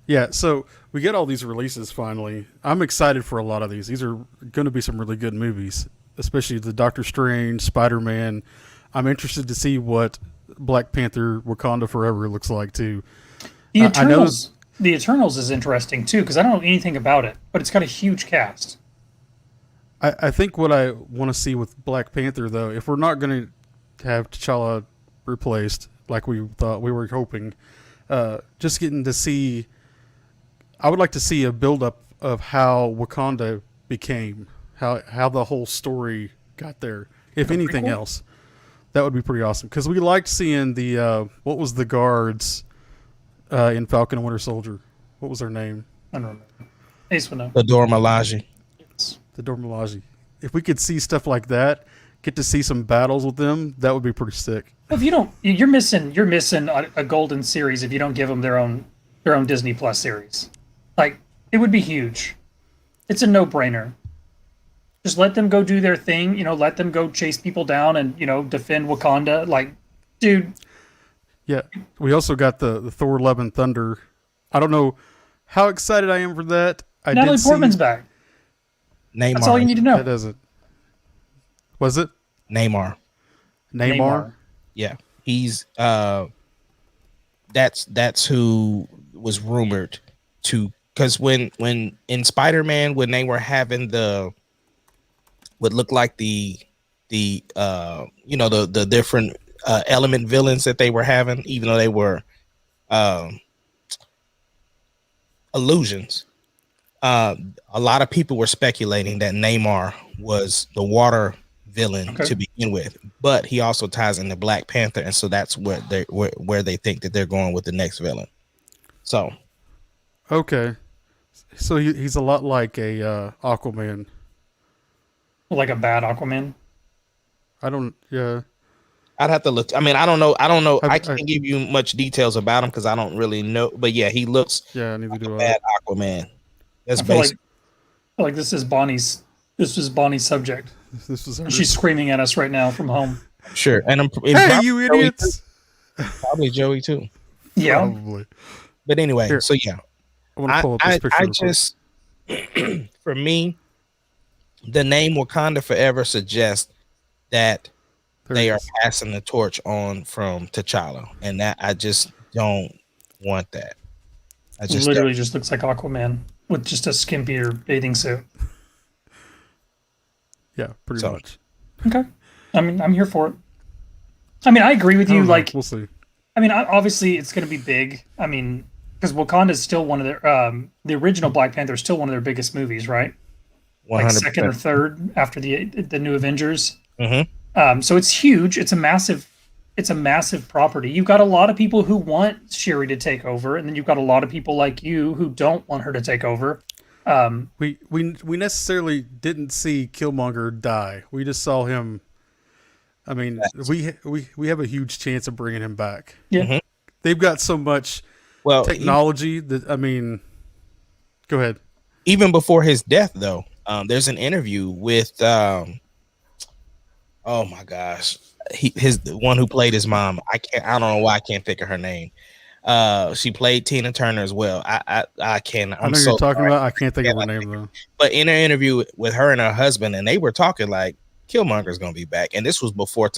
S3: Yeah, so we get all these releases finally. I'm excited for a lot of these. These are going to be some really good movies, especially the Doctor Strange, Spider-Man. I'm interested to see what Black Panther Wakanda Forever looks like too.
S1: The Eternals is interesting too because I don't know anything about it, but it's got a huge cast.
S3: I think what I want to see with Black Panther though, if we're not going to have T'Challa replaced like we thought we were hoping, just getting to see. I would like to see a build-up of how Wakanda became, how the whole story got there. If anything else, that would be pretty awesome. Because we liked seeing the what was the guards in Falcon and Winter Soldier? What was their name?
S1: I don't remember. Ace would know.
S2: The Dora Milaje.
S1: Yes.
S3: The Dora Milaje. If we could see stuff like that, get to see some battles with them, that would be pretty sick.
S1: If you don't, you're missing a golden series if you don't give them their own Disney Plus series. Like, it would be huge. It's a no-brainer. Just let them go do their thing, let them go chase people down and, defend Wakanda. Like, dude.
S3: Yeah, we also got the Thor Love and Thunder. I don't know how excited I am for that.
S1: Natalie Portman's back.
S2: Neymar.
S1: That's all you need to know.
S3: That doesn't. Was it?
S2: Neymar. Yeah. He's, that's who was rumored to. Because when in Spider-Man, when they were having what looked like the different element villains that they were having, even though they were illusions, A lot of people were speculating that Namor was the water villain to begin with, but he also ties into Black Panther, and so that's where they think that they're going with the next villain. So,
S3: okay, so he's a lot like a Aquaman.
S1: Like a bad Aquaman.
S3: Yeah.
S2: I'd have to look. I mean, I don't know. I can't give you much details about him because I don't really know. But yeah, he looks
S3: neither
S2: like
S3: do
S2: a
S3: I.
S2: bad Aquaman. That's
S1: I feel
S2: basic.
S1: like this is Bonnie's. This was Bonnie's subject.
S3: This was
S1: and she's screaming at us right now from home.
S2: Sure, and
S3: hey, you idiots!
S2: Probably Joey too.
S1: Yeah,
S3: probably.
S2: But anyway,
S3: Here,
S2: so yeah,
S3: I want to pull up this picture.
S2: I just, for me, the name Wakanda Forever suggests that they are passing the torch on from T'Challa, and that I just don't want that. I just
S1: literally just looks like Aquaman with just a skimpier bathing suit.
S3: Yeah, pretty much.
S1: Okay, I mean, I'm here for it. I mean, I agree with you. Like,
S3: we'll see.
S1: I mean, obviously, it's going to be big. I mean, because Wakanda is still one of their the original Black Panther is still one of their biggest movies, right?
S2: 100%.
S1: Like second or third after the new Avengers.
S2: Mm-hmm.
S1: So it's huge. It's a massive property. You've got a lot of people who want Shuri to take over, and then you've got a lot of people like you who don't want her to take over.
S3: We necessarily didn't see Killmonger die. We just saw him. I mean, we have a huge chance of bringing him back.
S1: Yeah,
S2: mm-hmm.
S3: They've got so much technology that go ahead.
S2: Even before his death, though, there's an interview with oh my gosh, the one who played his mom. I don't know why I can't think of her name. She played Tina Turner as well. I can't.
S3: I know you're talking about. I can't think of her name though.
S2: But in an interview with her and her husband, and they were talking like Killmonger's gonna be back, and this was before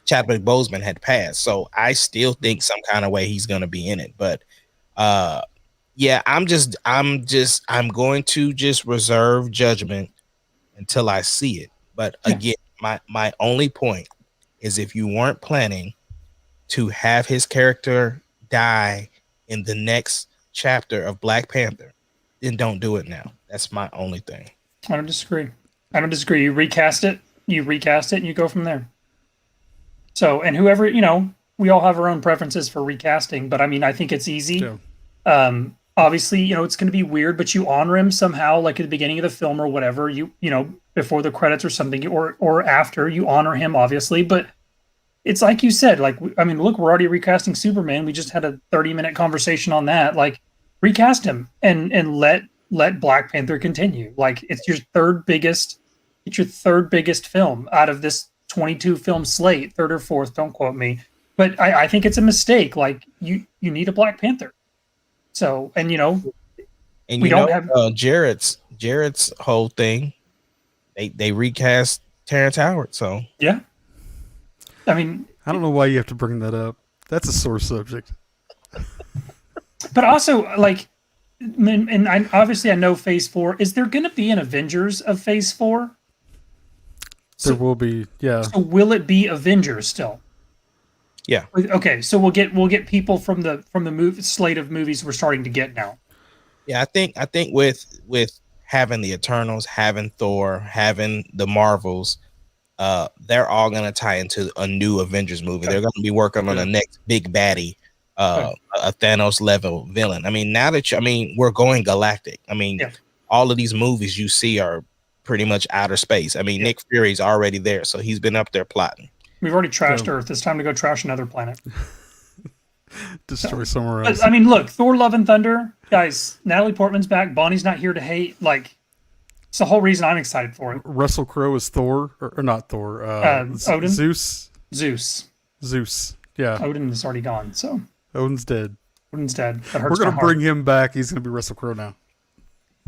S2: Chadwick Boseman had passed. So I still think some kind of way he's gonna be in it. But yeah, I'm going to just reserve judgment until I see it. But again, my only point is if you weren't planning to have his character die in the next chapter of Black Panther, then don't do it now. That's my only thing.
S1: I don't disagree. You recast it, and you go from there. So, and whoever, we all have our own preferences for recasting, but I mean, I think it's easy. Yeah. Obviously, it's going to be weird, but you honor him somehow, like at the beginning of the film or whatever, before the credits or something, or after, you honor him, obviously. But it's like you said, like, I mean, look, we're already recasting Superman. We just had a 30-minute conversation on that. Like, recast him and let Black Panther continue. Like, it's your third biggest film out of this 22 film slate, third or fourth, don't quote me. But I think it's a mistake. Like, you need a Black Panther. So, and we don't have
S2: Jarrett's whole thing. They recast Terrence Howard. So
S1: yeah, I mean,
S3: I don't know why you have to bring that up. That's a sore subject.
S1: But also, like, and I know Phase 4. Is there going to be an Avengers of Phase 4?
S3: There will be, yeah.
S1: So will it be Avengers still?
S2: Yeah.
S1: Okay, so we'll get people from the slate of movies we're starting to get now.
S2: Yeah, I think with having the Eternals, having Thor, having the Marvels, they're all gonna tie into a new Avengers movie. They're gonna be working on the next big baddie, a Thanos level villain. I mean, we're going galactic. I mean, all of these movies you see are pretty much outer space. I mean, Nick Fury's already there, so he's been up there plotting.
S1: We've already trashed Earth. It's time to go trash another planet.
S3: Destroy somewhere else.
S1: I mean, look, Thor: Love and Thunder, guys. Natalie Portman's back. Bonnie's not here to hate. Like, it's the whole reason I'm excited for it.
S3: Russell Crowe is Thor, or not Thor.
S1: Odin.
S3: Zeus. Yeah.
S1: Odin is already gone. So
S3: Odin's dead.
S1: That hurts.
S3: We're gonna bring him back. He's gonna be Russell Crowe now.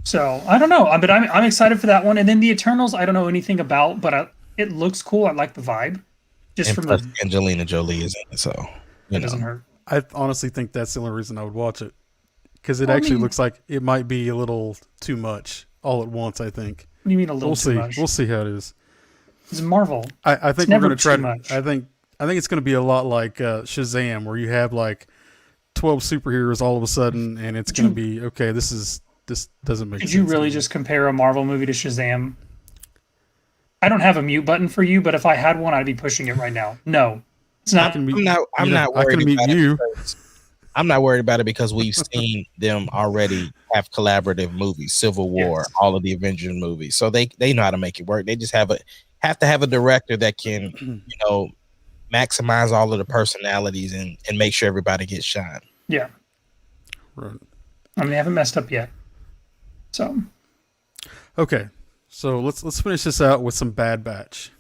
S1: So I don't know, but I'm excited for that one. And then the Eternals, I don't know anything about, but it looks cool. I like the vibe. Just
S2: and
S1: from
S2: plus Angelina Jolie is in it, so
S1: it doesn't hurt.
S3: I honestly think that's the only reason I would watch it, because it actually looks like it might be a little too much all at once. I think.
S1: What do you mean a little too much?
S3: We'll see how it is.
S1: It's Marvel.
S3: I think we're going to try. I think it's going to be a lot like Shazam, where you have like 12 superheroes all of a sudden, and it's going to be okay. This doesn't make sense.
S1: Did you really just compare a Marvel movie to Shazam? I don't have a mute button for you, but if I had one, I'd be pushing it right now. No, it's not.
S2: I'm not worried about it. I'm not worried about it because we've seen them already have collaborative movies, Civil War, all of the Avengers movies. So they know how to make it work. They just have to have a director that can, maximize all of the personalities and make sure everybody gets shine.
S1: Yeah.
S3: Right.
S1: I mean, they haven't messed up yet. So.
S3: Okay. So let's finish this out with some Bad Batch.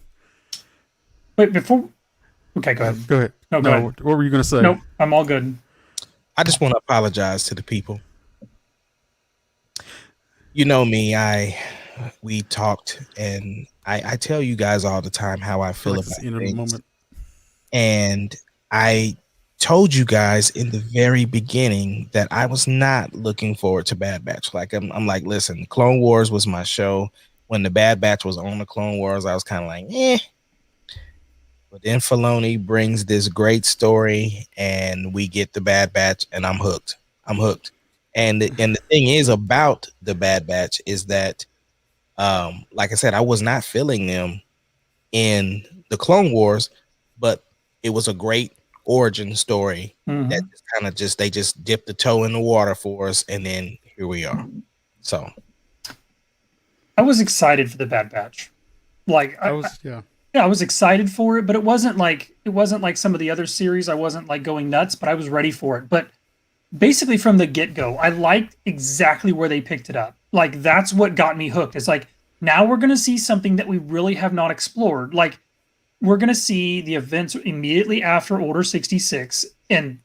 S1: Wait, before. Okay, go ahead.
S3: Go ahead.
S1: No, go ahead.
S3: What were you going to say?
S1: Nope, I'm all good.
S2: I just want to apologize to the people. You know me, we talked, and I tell you guys all the time how I feel about things. And I told you guys in the very beginning that I was not looking forward to Bad Batch. Like I'm like, listen, Clone Wars was my show. When the Bad Batch was on the Clone Wars, I was kind of like, eh. But then Filoni brings this great story, and we get the Bad Batch, and I'm hooked. And the thing is about the Bad Batch is that, like I said, I was not feeling them in the Clone Wars, but it was a great origin story that they just dipped the toe in the water for us, and then here we are. So
S1: I was excited for the Bad Batch. Like I was excited for it, but it wasn't like some of the other series. I wasn't like going nuts, but I was ready for it. But basically from the get-go, I liked exactly where they picked it up. Like that's what got me hooked. It's like now we're going to see something that we really have not explored. Like we're going to see the events immediately after Order 66. And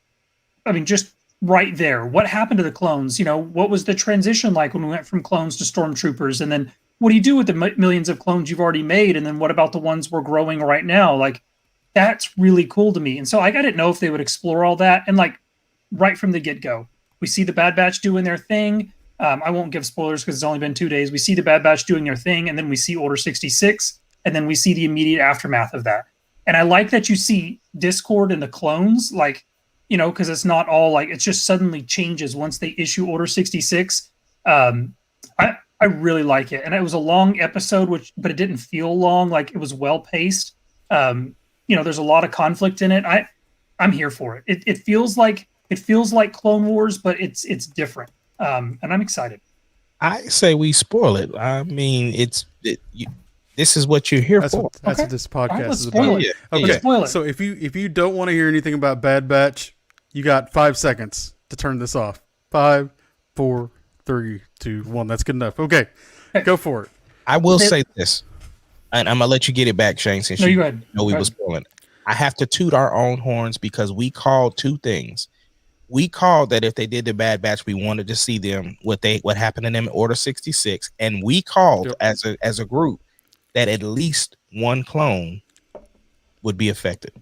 S1: I mean, just right there, what happened to the clones? What was the transition like when we went from clones to stormtroopers? And then what do you do with the millions of clones you've already made? And then what about the ones we're growing right now? Like, that's really cool to me. And so I didn't know if they would explore all that. And like right from the get-go, we see the Bad Batch doing their thing. I won't give spoilers because it's only been 2 days. We see the Bad Batch doing their thing, and then we see Order 66, and then we see the immediate aftermath of that. And I like that you see Discord and the clones, like, because it's not all like, it just suddenly changes once they issue Order 66. I really like it. And it was a long episode, but it didn't feel long. Like it was well paced. There's a lot of conflict in it. I'm here for it. It feels like Clone Wars, but it's different. And I'm excited.
S2: I say we spoil it. I mean, this is what you're here for.
S3: That's what this podcast is
S1: about.
S3: Okay, let's spoil it. So if you don't want to hear anything about Bad Batch, you got 5 seconds to turn this off. 5, 4, 3, 2, 1. That's good enough. Okay, go for it.
S2: I will say this, and I'm gonna let you get it back, Shane. Since you know we was spoiling, I have to toot our own horns because we called 2 things. We called that if they did the Bad Batch, we wanted to see them what happened to them in Order 66, and we called as a group that at least one clone would be affected.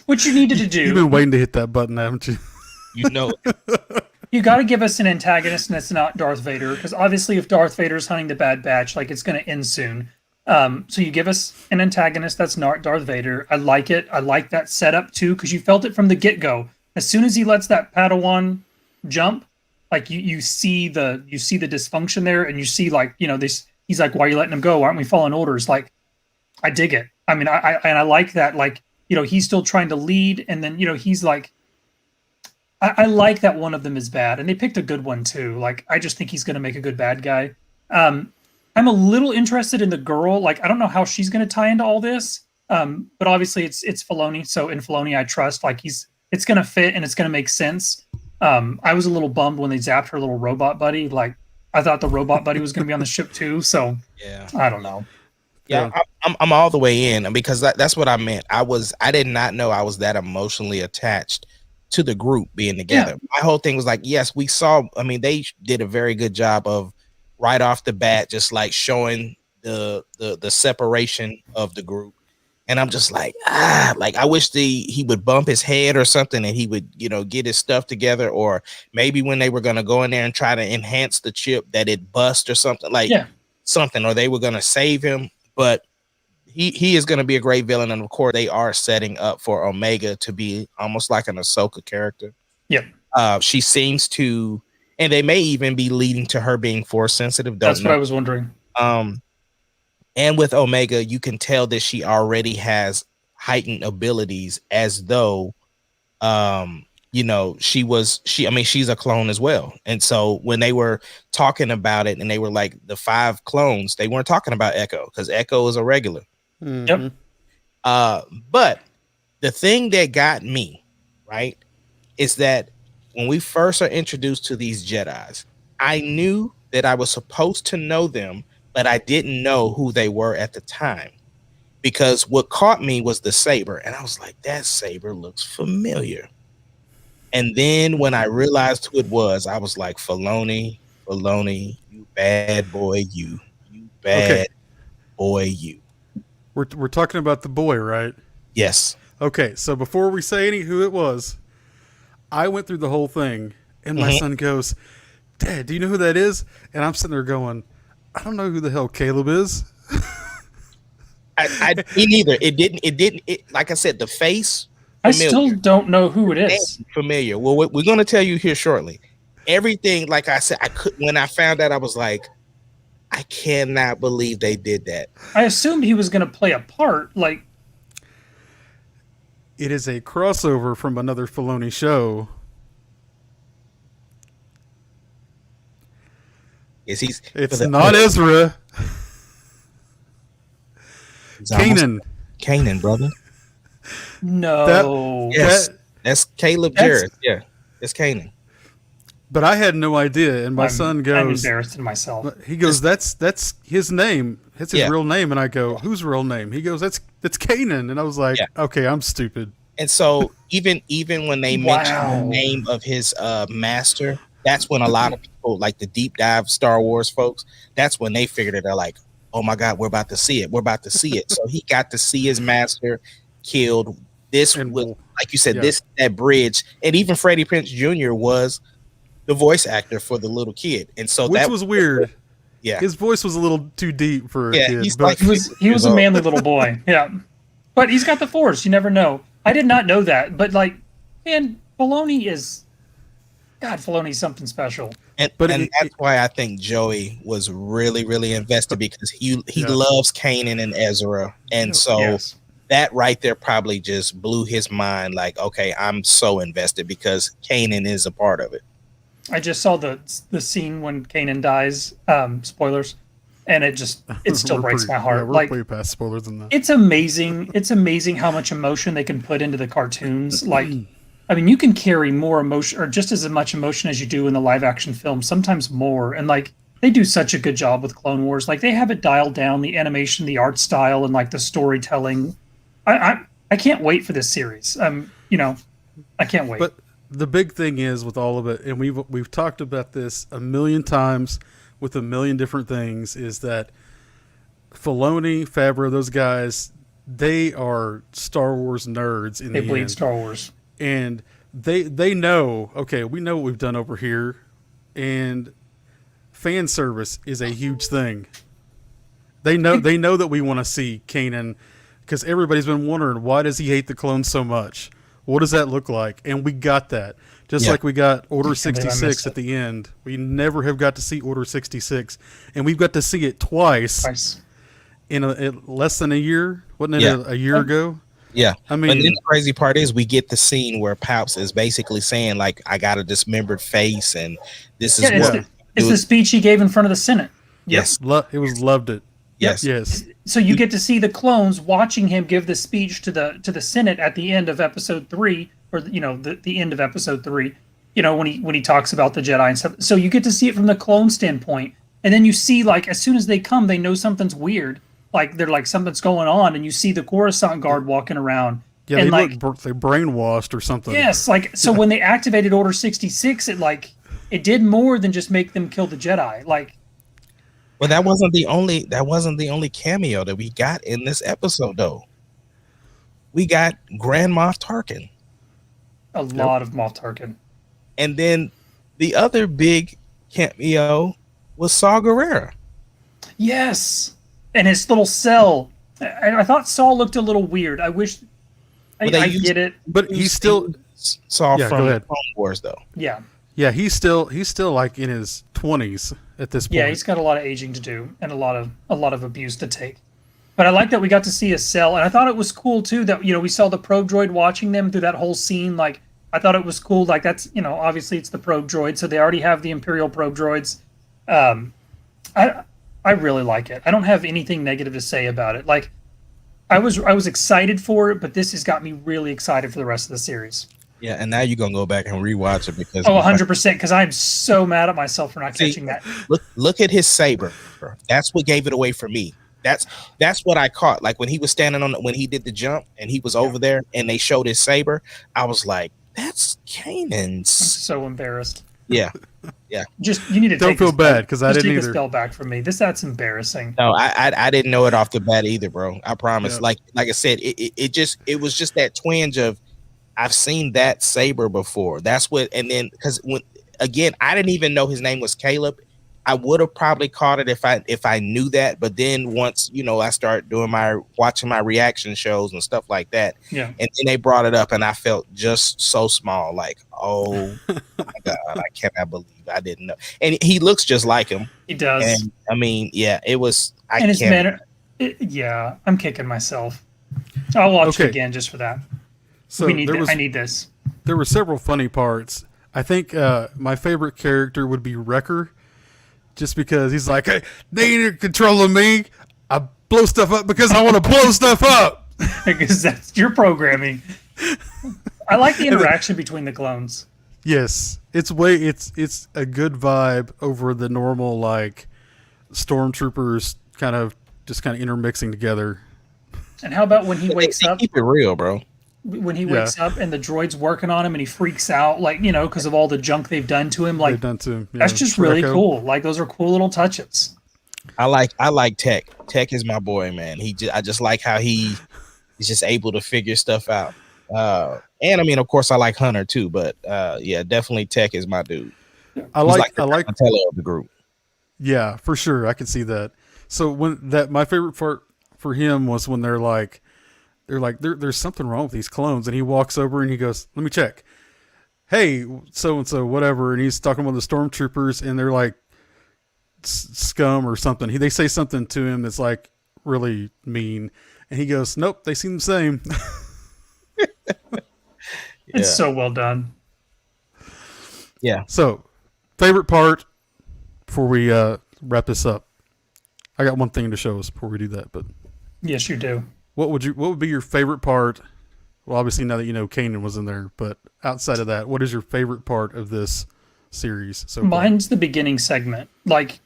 S1: What you needed to do.
S3: You've been waiting to hit that button, haven't you?
S2: You know.
S1: You got to give us an antagonist and it's not Darth Vader, because obviously if Darth Vader's hunting the Bad Batch, like it's going to end soon. So you give us an antagonist that's not Darth Vader. I like it. I like that setup too, because you felt it from the get-go. As soon as he lets that Padawan jump, like you see the dysfunction there, and you see like this. He's like, "Why are you letting him go? Why aren't we following orders?" Like, I dig it. I mean, I like that. Like, he's still trying to lead, and then he's like, I like that one of them is bad, and they picked a good one too. Like, I just think he's going to make a good bad guy. I'm a little interested in the girl. Like, I don't know how she's going to tie into all this. But obviously it's Filoni, so in Filoni I trust. Like, it's going to fit and it's going to make sense. I was a little bummed when they zapped her little robot buddy. Like, I thought the robot buddy was going to be on the ship too. So
S2: yeah,
S1: I don't know.
S2: Yeah, I'm all the way in, because that's what I meant. I did not know I was that emotionally attached to the group being together. Yeah. My whole thing was like, yes, we saw. I mean, they did a very good job of right off the bat, just like showing the separation of the group. And I'm just like, like I wish he would bump his head or something, and he would, get his stuff together, or maybe when they were gonna go in there and try to enhance the chip that it bust or something, like something, or they were gonna save him. But he is going to be a great villain, and of course they are setting up for Omega to be almost like an Ahsoka character.
S1: Yep.
S2: She seems to, and they may even be leading to her being force sensitive.
S1: That's what I was wondering.
S2: And with Omega, you can tell that she already has heightened abilities, as though, she's a clone as well. And so when they were talking about it, and they were like the 5 clones, they weren't talking about Echo, because Echo is a regular.
S1: Yep.
S2: But the thing that got me, right, is that when we first are introduced to these Jedis, I knew that I was supposed to know them, but I didn't know who they were at the time, because what caught me was the saber, and I was like, that saber looks familiar. And then when I realized who it was, I was like, Filoni, you bad boy, you bad boy, you.
S3: We're talking about the boy, right?
S2: Yes.
S3: Okay, so before we say who it was, I went through the whole thing, and my son goes, Dad, do you know who that is? And I'm sitting there going, I don't know who the hell Caleb is.
S2: Me neither. It didn't. Like I said, the face. Familiar.
S1: I still don't know who it is.
S2: Familiar. Well, we're going to tell you here shortly. Everything, like I said, when I found out, I was like, I cannot believe they did that.
S1: I assumed he was going to play a part. Like,
S3: it is a crossover from another Filoni show. It's not Ezra.
S2: Kanan, brother.
S1: No.
S2: That's Caleb Jarrett. Yeah, it's Kanan.
S3: But I had no idea, and my son goes,
S1: I'm embarrassed in myself.
S3: He goes, that's his name. That's his real name. And I go, whose real name? He goes, that's Kanan. And I was like, okay, I'm stupid.
S2: And so even when they mentioned the name of his master, that's when a lot of people, like the deep dive Star Wars folks, that's when they figured it. They're like, oh my God, we're about to see it. So he got to see his master killed. This was, like you said, that bridge. And even Freddie Prinze Jr. was the voice actor for the little kid. And so
S3: which was weird.
S2: Yeah.
S3: His voice was a little too deep for a kid.
S1: He was a manly little boy. Yeah. But he's got the Force. You never know. I did not know that. But Filoni's something special.
S2: And that's why I think Joey was really, really invested, because he loves Kanan and Ezra. And so that right there probably just blew his mind. Like, okay, I'm so invested because Kanan is a part of it.
S1: I just saw the scene when Kanan dies. Spoilers. And it still breaks my heart.
S3: Yeah, we're way past spoilers in that.
S1: It's amazing. It's amazing how much emotion they can put into the cartoons. Like, I mean, you can carry more emotion, or just as much emotion as you do in the live action film, sometimes more. And like, they do such a good job with Clone Wars. Like, they have it dialed down, the animation, the art style, and like the storytelling. I can't wait for this series. I can't wait.
S3: But the big thing is with all of it, and we've talked about this a million times with a million different things, is that Filoni, Favreau, those guys, they are Star Wars nerds. They
S1: bleed Star Wars.
S3: And they know, okay, we know what we've done over here, and fan service is a huge thing. They know that we want to see Kanan, because everybody's been wondering, why does he hate the clones so much? What does that look like? And we got that. Just like we got Order 66 at the end. We never have got to see Order 66. And we've got to see it twice. In less than a year. Wasn't it a year ago?
S2: Yeah.
S3: I mean,
S2: but then the crazy part is we get the scene where Palps is basically saying, like, I got a dismembered face, and this is what...
S1: It's the speech he gave in front of the Senate.
S2: Yes.
S3: It was loved it. Yes.
S1: So you get to see the clones watching him give the speech to the Senate at the end of episode 3, or the end of episode 3. When he talks about the Jedi and stuff. So you get to see it from the clone standpoint, and then you see, like, as soon as they come, they know something's weird. Like, they're like, something's going on, and you see the Coruscant guard walking around.
S3: Yeah,
S1: and
S3: they brainwashed or something.
S1: Yes, like, so when they activated Order 66, it did more than just make them kill the Jedi. Like,
S2: well, that wasn't the only cameo that we got in this episode, though. We got Grand Moff Tarkin.
S1: A lot of Moff Tarkin.
S2: And then the other big cameo was Saw Gerrera.
S1: Yes. And his little cell. I thought Saul looked a little weird. I wish I get it.
S3: But he's still
S2: Saw
S3: Yeah,
S2: from
S3: go ahead.
S2: Clone Wars though.
S1: Yeah.
S3: Yeah, he's still like in his 20s at this point.
S1: Yeah, he's got a lot of aging to do and a lot of abuse to take. But I like that we got to see a cell, and I thought it was cool too that we saw the probe droid watching them through that whole scene. Like I thought it was cool. Like that's obviously it's the probe droid, so they already have the Imperial probe droids. Um, I really like it. I don't have anything negative to say about it. Like I was excited for it, but this has got me really excited for the rest of the series.
S2: Yeah, and now you're gonna go back and rewatch it because
S1: 100%, because I'm so mad at myself for not catching that.
S2: Look at his saber. That's what gave it away for me. That's what I caught. Like when he was standing when he did the jump and he was over there and they showed his saber, I was like, that's Kanan's.
S1: I'm so embarrassed.
S2: Yeah.
S1: Just you need to
S3: Don't feel bad because I didn't
S1: take
S3: either.
S1: a spell back from me. That's embarrassing.
S2: No, I didn't know it off the bat either, bro. I promise.
S3: Yeah.
S2: Like I said, it was just that twinge of I've seen that saber before. That's what, and then because again, I didn't even know his name was Caleb. I would have probably caught it if I knew that. But then once I start watching my reaction shows and stuff like that.
S1: Yeah.
S2: And then they brought it up, and I felt just so small. Like, oh my god, I cannot believe I didn't know. And he looks just like him.
S1: He does.
S2: And I mean, yeah, it was.
S1: And his manner. Yeah, I'm kicking myself. I'll watch it again just for that.
S3: So
S1: I need this.
S3: There were several funny parts. I think my favorite character would be Wrecker, just because he's like, hey, they ain't controlling me. I blow stuff up because I want to blow stuff up.
S1: Because that's your programming. I like the interaction between the clones.
S3: Yes, it's a good vibe over the normal like stormtroopers kind of intermixing together.
S1: And how about when he wakes up?
S2: Keep it real, bro.
S1: When he wakes up and the droid's working on him and he freaks out, like, because of all the junk they've done to him. Like, that's just really cool. Like, those are cool little touches.
S2: I like Tech. Tech is my boy, man. I just like how he's just able to figure stuff out. And I mean, of course, I like Hunter too, but yeah, definitely Tech is my dude.
S3: I like
S2: Donatello of the group.
S3: Yeah, for sure. I can see that. So my favorite part for him was when they're like, there's something wrong with these clones, and he walks over and he goes, let me check. Hey, so and so, whatever, and he's talking with the stormtroopers, and they're like scum or something. They say something to him that's like really mean, and he goes, nope, they seem the same.
S1: It's so well done.
S2: Yeah.
S3: So, favorite part before we wrap this up. I got one thing to show us before we do that, but
S1: yes, you do.
S3: What would be your favorite part? Well, obviously now that Kanan was in there, but outside of that, what is your favorite part of this series? So
S1: mine's the beginning segment, like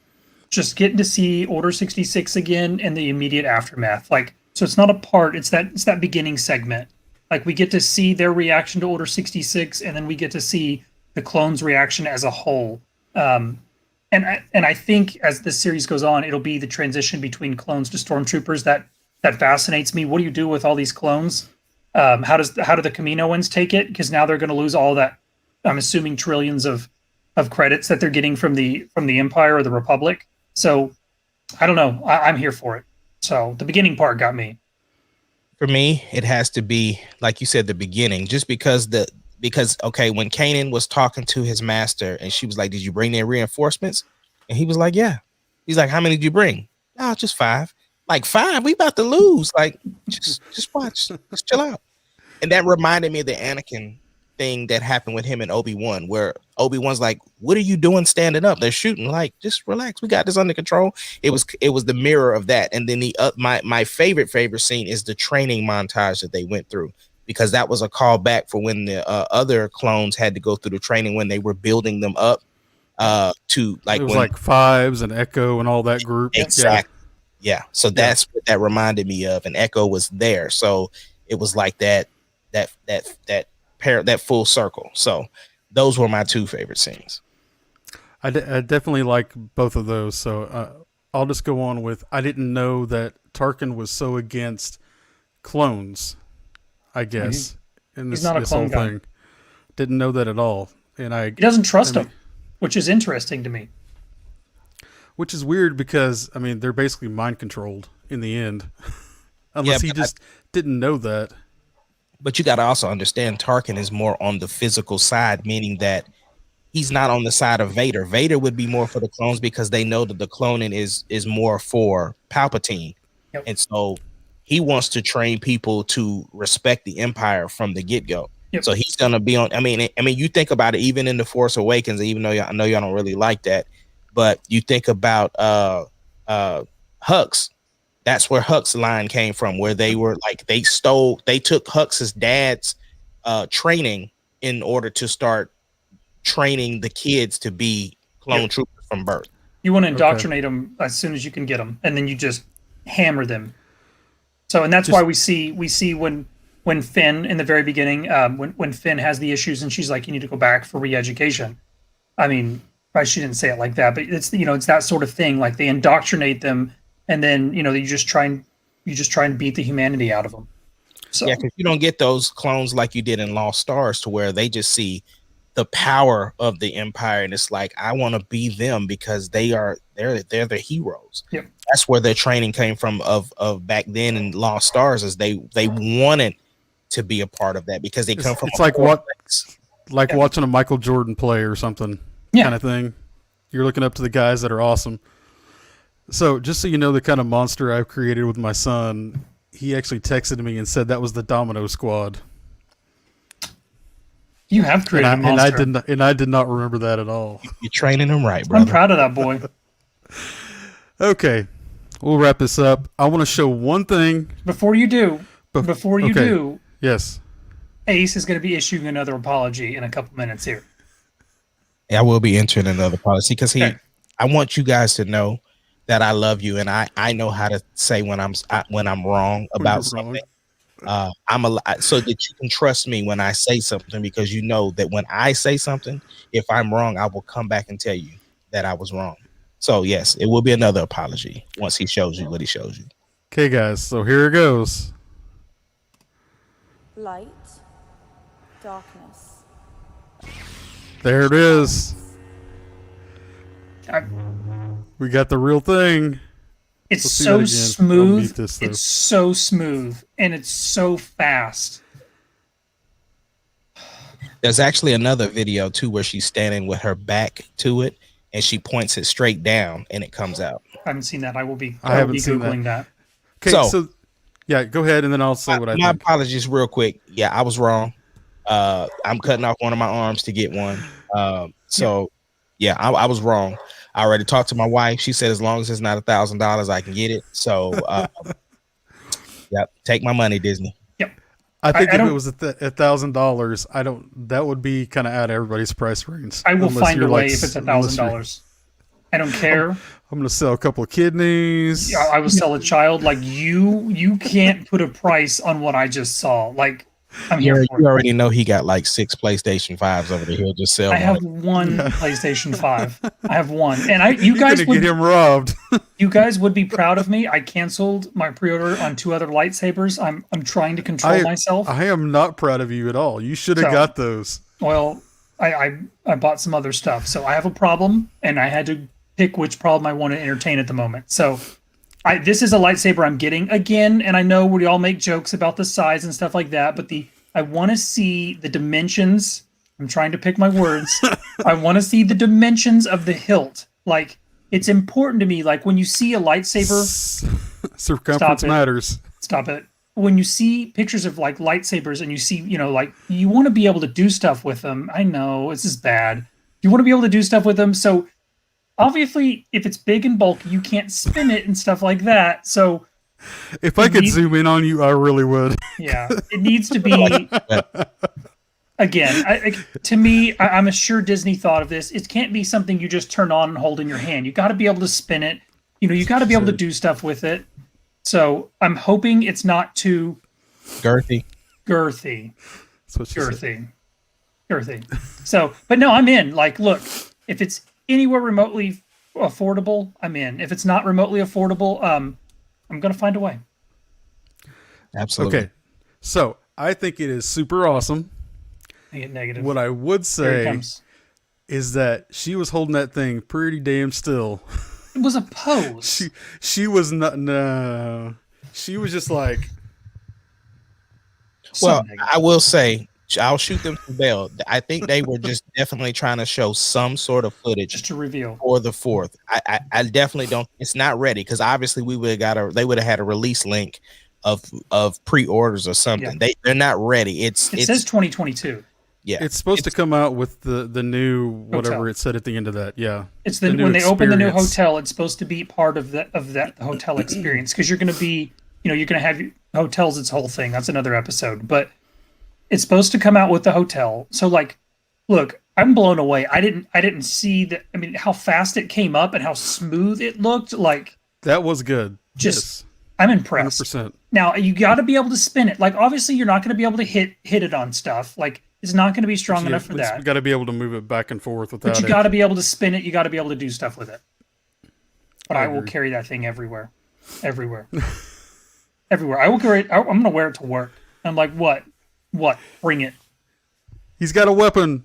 S1: just getting to see Order 66 again and the immediate aftermath. Like, so it's not a part; it's that beginning segment. Like we get to see their reaction to Order 66, and then we get to see the clones' reaction as a whole. And I think as this series goes on, it'll be the transition between clones to stormtroopers that fascinates me. What do you do with all these clones? How do the Kaminoans take it? Because now they're going to lose all that. I'm assuming trillions of credits that they're getting from the Empire or the Republic. So I don't know. I'm here for it. So the beginning part got me.
S2: For me, it has to be like you said, the beginning. Just because okay, when Kanan was talking to his master and she was like, "Did you bring their reinforcements?" And he was like, "Yeah." He's like, "How many did you bring?" "Oh, just 5." Like 5, we about to lose. Like, just watch, just chill out. And that reminded me of the Anakin thing that happened with him and Obi-Wan, where Obi-Wan's like, "What are you doing standing up? They're shooting." Like, just relax. We got this under control. It was the mirror of that. And then my favorite scene is the training montage that they went through, because that was a call back for when the other clones had to go through the training when they were building them up to like
S3: it was like Fives and Echo and all that group.
S2: Exactly. Yeah. So that's what that reminded me of, and Echo was there. So it was like that full circle. So those were my 2 favorite scenes.
S3: I definitely like both of those. So I'll just go on with, I didn't know that Tarkin was so against clones, I guess, in this whole thing. Didn't know that at all. And he
S1: doesn't trust them, which is interesting to me.
S3: Which is weird because, I mean, they're basically mind controlled in the end. unless he just didn't know that.
S2: But you got to also understand Tarkin is more on the physical side, meaning that he's not on the side of Vader. Vader would be more for the clones because they know that the cloning is more for Palpatine.
S1: Yep.
S2: And so he wants to train people to respect the Empire from the get-go.
S1: Yep.
S2: So he's going to be on. I mean, you think about it, even in The Force Awakens, even though I know y'all don't really like that, but you think about Hux. That's where Hux's line came from, where they were like, they took Hux's dad's training in order to start training the kids to be clone troopers from birth.
S1: You want to indoctrinate them as soon as you can get them, and then you just hammer them. So, and that's why we see when Finn in the very beginning, when Finn has the issues and she's like, you need to go back for re-education. I mean, probably she didn't say it like that, but it's, it's that sort of thing. Like they indoctrinate them, and then you just try and beat the humanity out of them. So
S2: yeah, because you don't get those clones like you did in Lost Stars, to where they just see the power of the Empire, and it's like, I want to be them because they're the heroes.
S1: Yep.
S2: That's where their training came from of back then in Lost Stars, is they wanted to be a part of that because they come from.
S3: It's like watching a Michael Jordan play or something, kind of thing. You're looking up to the guys that are awesome. So just so you know, the kind of monster I've created with my son, he actually texted me and said that was the Domino Squad.
S1: You have created a monster.
S3: And I did not remember that at all.
S2: You're training him right, brother.
S1: I'm proud of that boy.
S3: Okay, we'll wrap this up. I want to show one thing.
S1: Before you do,
S3: yes,
S1: Ace is going to be issuing another apology in a couple minutes here.
S2: I will be entering another policy because I want you guys to know that I love you, and I know how to say when I'm wrong about something. So that you can trust me when I say something, because you know that when I say something, if I'm wrong, I will come back and tell you that I was wrong. So yes, it will be another apology once he shows you what he shows you.
S3: Okay, guys. So here it goes.
S4: Light, darkness.
S3: There it is. We got the real thing.
S1: It's so smooth. It's so smooth, and it's so fast.
S2: There's actually another video too where she's standing with her back to it, and she points it straight down, and it comes out.
S1: I haven't seen that. I will be Googling that.
S3: Okay, so yeah, go ahead, and then I'll say what I think.
S2: My apologies real quick. Yeah, I was wrong. I'm cutting off one of my arms to get one. I was wrong. I already talked to my wife. She said as long as it's not $1,000, I can get it. So, take my money, Disney.
S1: Yep.
S3: I think if it was $1,000, that would be kind of out of everybody's price range.
S1: I will find a way if it's $1,000. I don't care.
S3: I'm gonna sell a couple of kidneys.
S1: I will sell a child. Like you can't put a price on what I just saw. Like I'm here for
S2: you already know he got like 6 PlayStation 5s over there. He'll just sell.
S1: I have one PlayStation 5. I have one, and you guys
S3: would get him robbed.
S1: You guys would be proud of me. I canceled my pre-order on 2 other lightsabers. I'm trying to control myself.
S3: I am not proud of you at all. You should have got those.
S1: Well, I bought some other stuff, so I have a problem, and I had to pick which problem I want to entertain at the moment. So. This is a lightsaber I'm getting again, and I know we all make jokes about the size and stuff like that, but I want to see the dimensions. I'm trying to pick my words. I want to see the dimensions of the hilt. Like, it's important to me. Like, when you see a lightsaber,
S3: circumference matters.
S1: Stop it. When you see pictures of like lightsabers and you see, like you want to be able to do stuff with them. I know this is bad. You want to be able to do stuff with them, so. Obviously, if it's big and bulky, you can't spin it and stuff like that. So,
S3: if I could zoom in on you, I really would.
S1: Yeah, it needs to be. Again, to me, I'm sure Disney thought of this. It can't be something you just turn on and hold in your hand. You got to be able to spin it. You got to be able to do stuff with it. So I'm hoping it's not too
S2: girthy.
S3: That's what she
S1: girthy. So, but no, I'm in. Like, look, if it's anywhere remotely affordable, I'm in. If it's not remotely affordable, I'm going to find a way.
S2: Absolutely.
S3: Okay. So I think it is super awesome.
S1: I get negative.
S3: What I would say is that she was holding that thing pretty damn still.
S1: It was a pose.
S3: She was not. No. She was just like,
S2: Well,
S1: Something.
S2: I will say, I'll shoot them some bail. I think they were just definitely trying to show some sort of footage
S1: Just to reveal.
S2: for the 4th. I definitely don't. It's not ready because obviously we would have got they would have had a release link of pre-orders or something.
S1: Yeah.
S2: They're not ready.
S1: It says 2022.
S2: Yeah,
S3: it's supposed to come out with the new whatever
S1: Hotel.
S3: it said at the end of that. Yeah,
S1: It's
S3: new
S1: when they open the new
S3: experience.
S1: hotel, it's supposed to be part of that hotel experience because you're going to be, you're going to have hotels. It's a whole thing. That's another episode, but it's supposed to come out with the hotel. So like, look, I'm blown away. I didn't see that. I mean, how fast it came up and how smooth it looked. Like
S3: That was good.
S1: Just, I'm impressed.
S3: 100%.
S1: Now you got to be able to spin it. Like obviously, you're not going to be able to hit it on stuff. Like it's not going to be strong enough for that.
S3: You got to be able to move it back and forth without.
S1: But you got to be able to spin it. You got to be able to do stuff with it. But I will
S3: agree.
S1: carry that thing everywhere, everywhere. I will carry it. I'm going to wear it to work. I'm like, what? Bring it.
S3: He's got a weapon.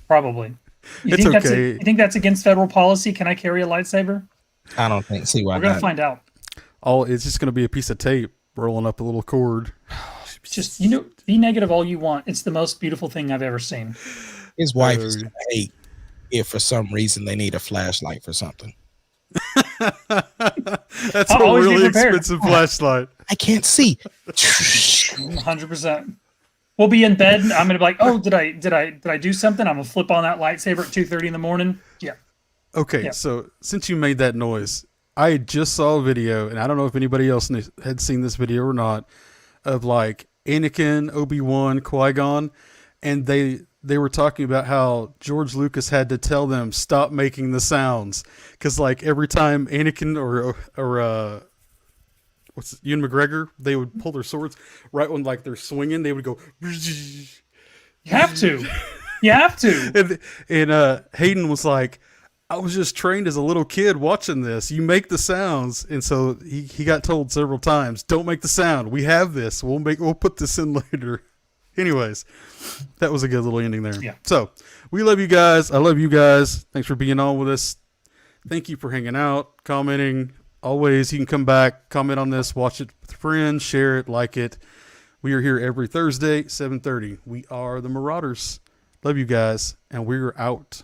S1: Probably.
S3: It's
S1: think
S3: okay.
S1: You think that's against federal policy? Can I carry a lightsaber?
S2: I don't think. See why
S1: We're going to
S2: not?
S1: find out.
S3: It's just going to be a piece of tape rolling up a little cord.
S1: It's just, be negative all you want. It's the most beautiful thing I've ever seen.
S2: His wife is gonna hate if for some reason they need a flashlight for something.
S3: That's
S1: I'll
S3: a
S1: always be
S3: really
S1: prepared.
S3: expensive flashlight.
S2: I can't see.
S1: 100%. We'll be in bed. And I'm going to be like, oh, did I do something? I'm going to flip on that lightsaber at 2:30 in the morning. Yeah.
S3: Okay,
S1: Yeah.
S3: so since you made that noise, I just saw a video, and I don't know if anybody else had seen this video or not, of like Anakin, Obi-Wan, Qui-Gon, and they were talking about how George Lucas had to tell them stop making the sounds because like every time Anakin or Ewan McGregor, they would pull their swords right when like they're swinging, they would go.
S1: You have to. You have to.
S3: And Hayden was like, I was just trained as a little kid watching this. You make the sounds, and so he got told several times, "Don't make the sound. We have this. We'll put this in later." Anyways, that was a good little ending there.
S1: Yeah.
S3: So we love you guys. I love you guys. Thanks for being on with us. Thank you for hanging out, commenting. Always, you can come back, comment on this, watch it with friends, share it, like it. We are here every Thursday, 7:30. We are the Marauders. Love you guys, and we're out.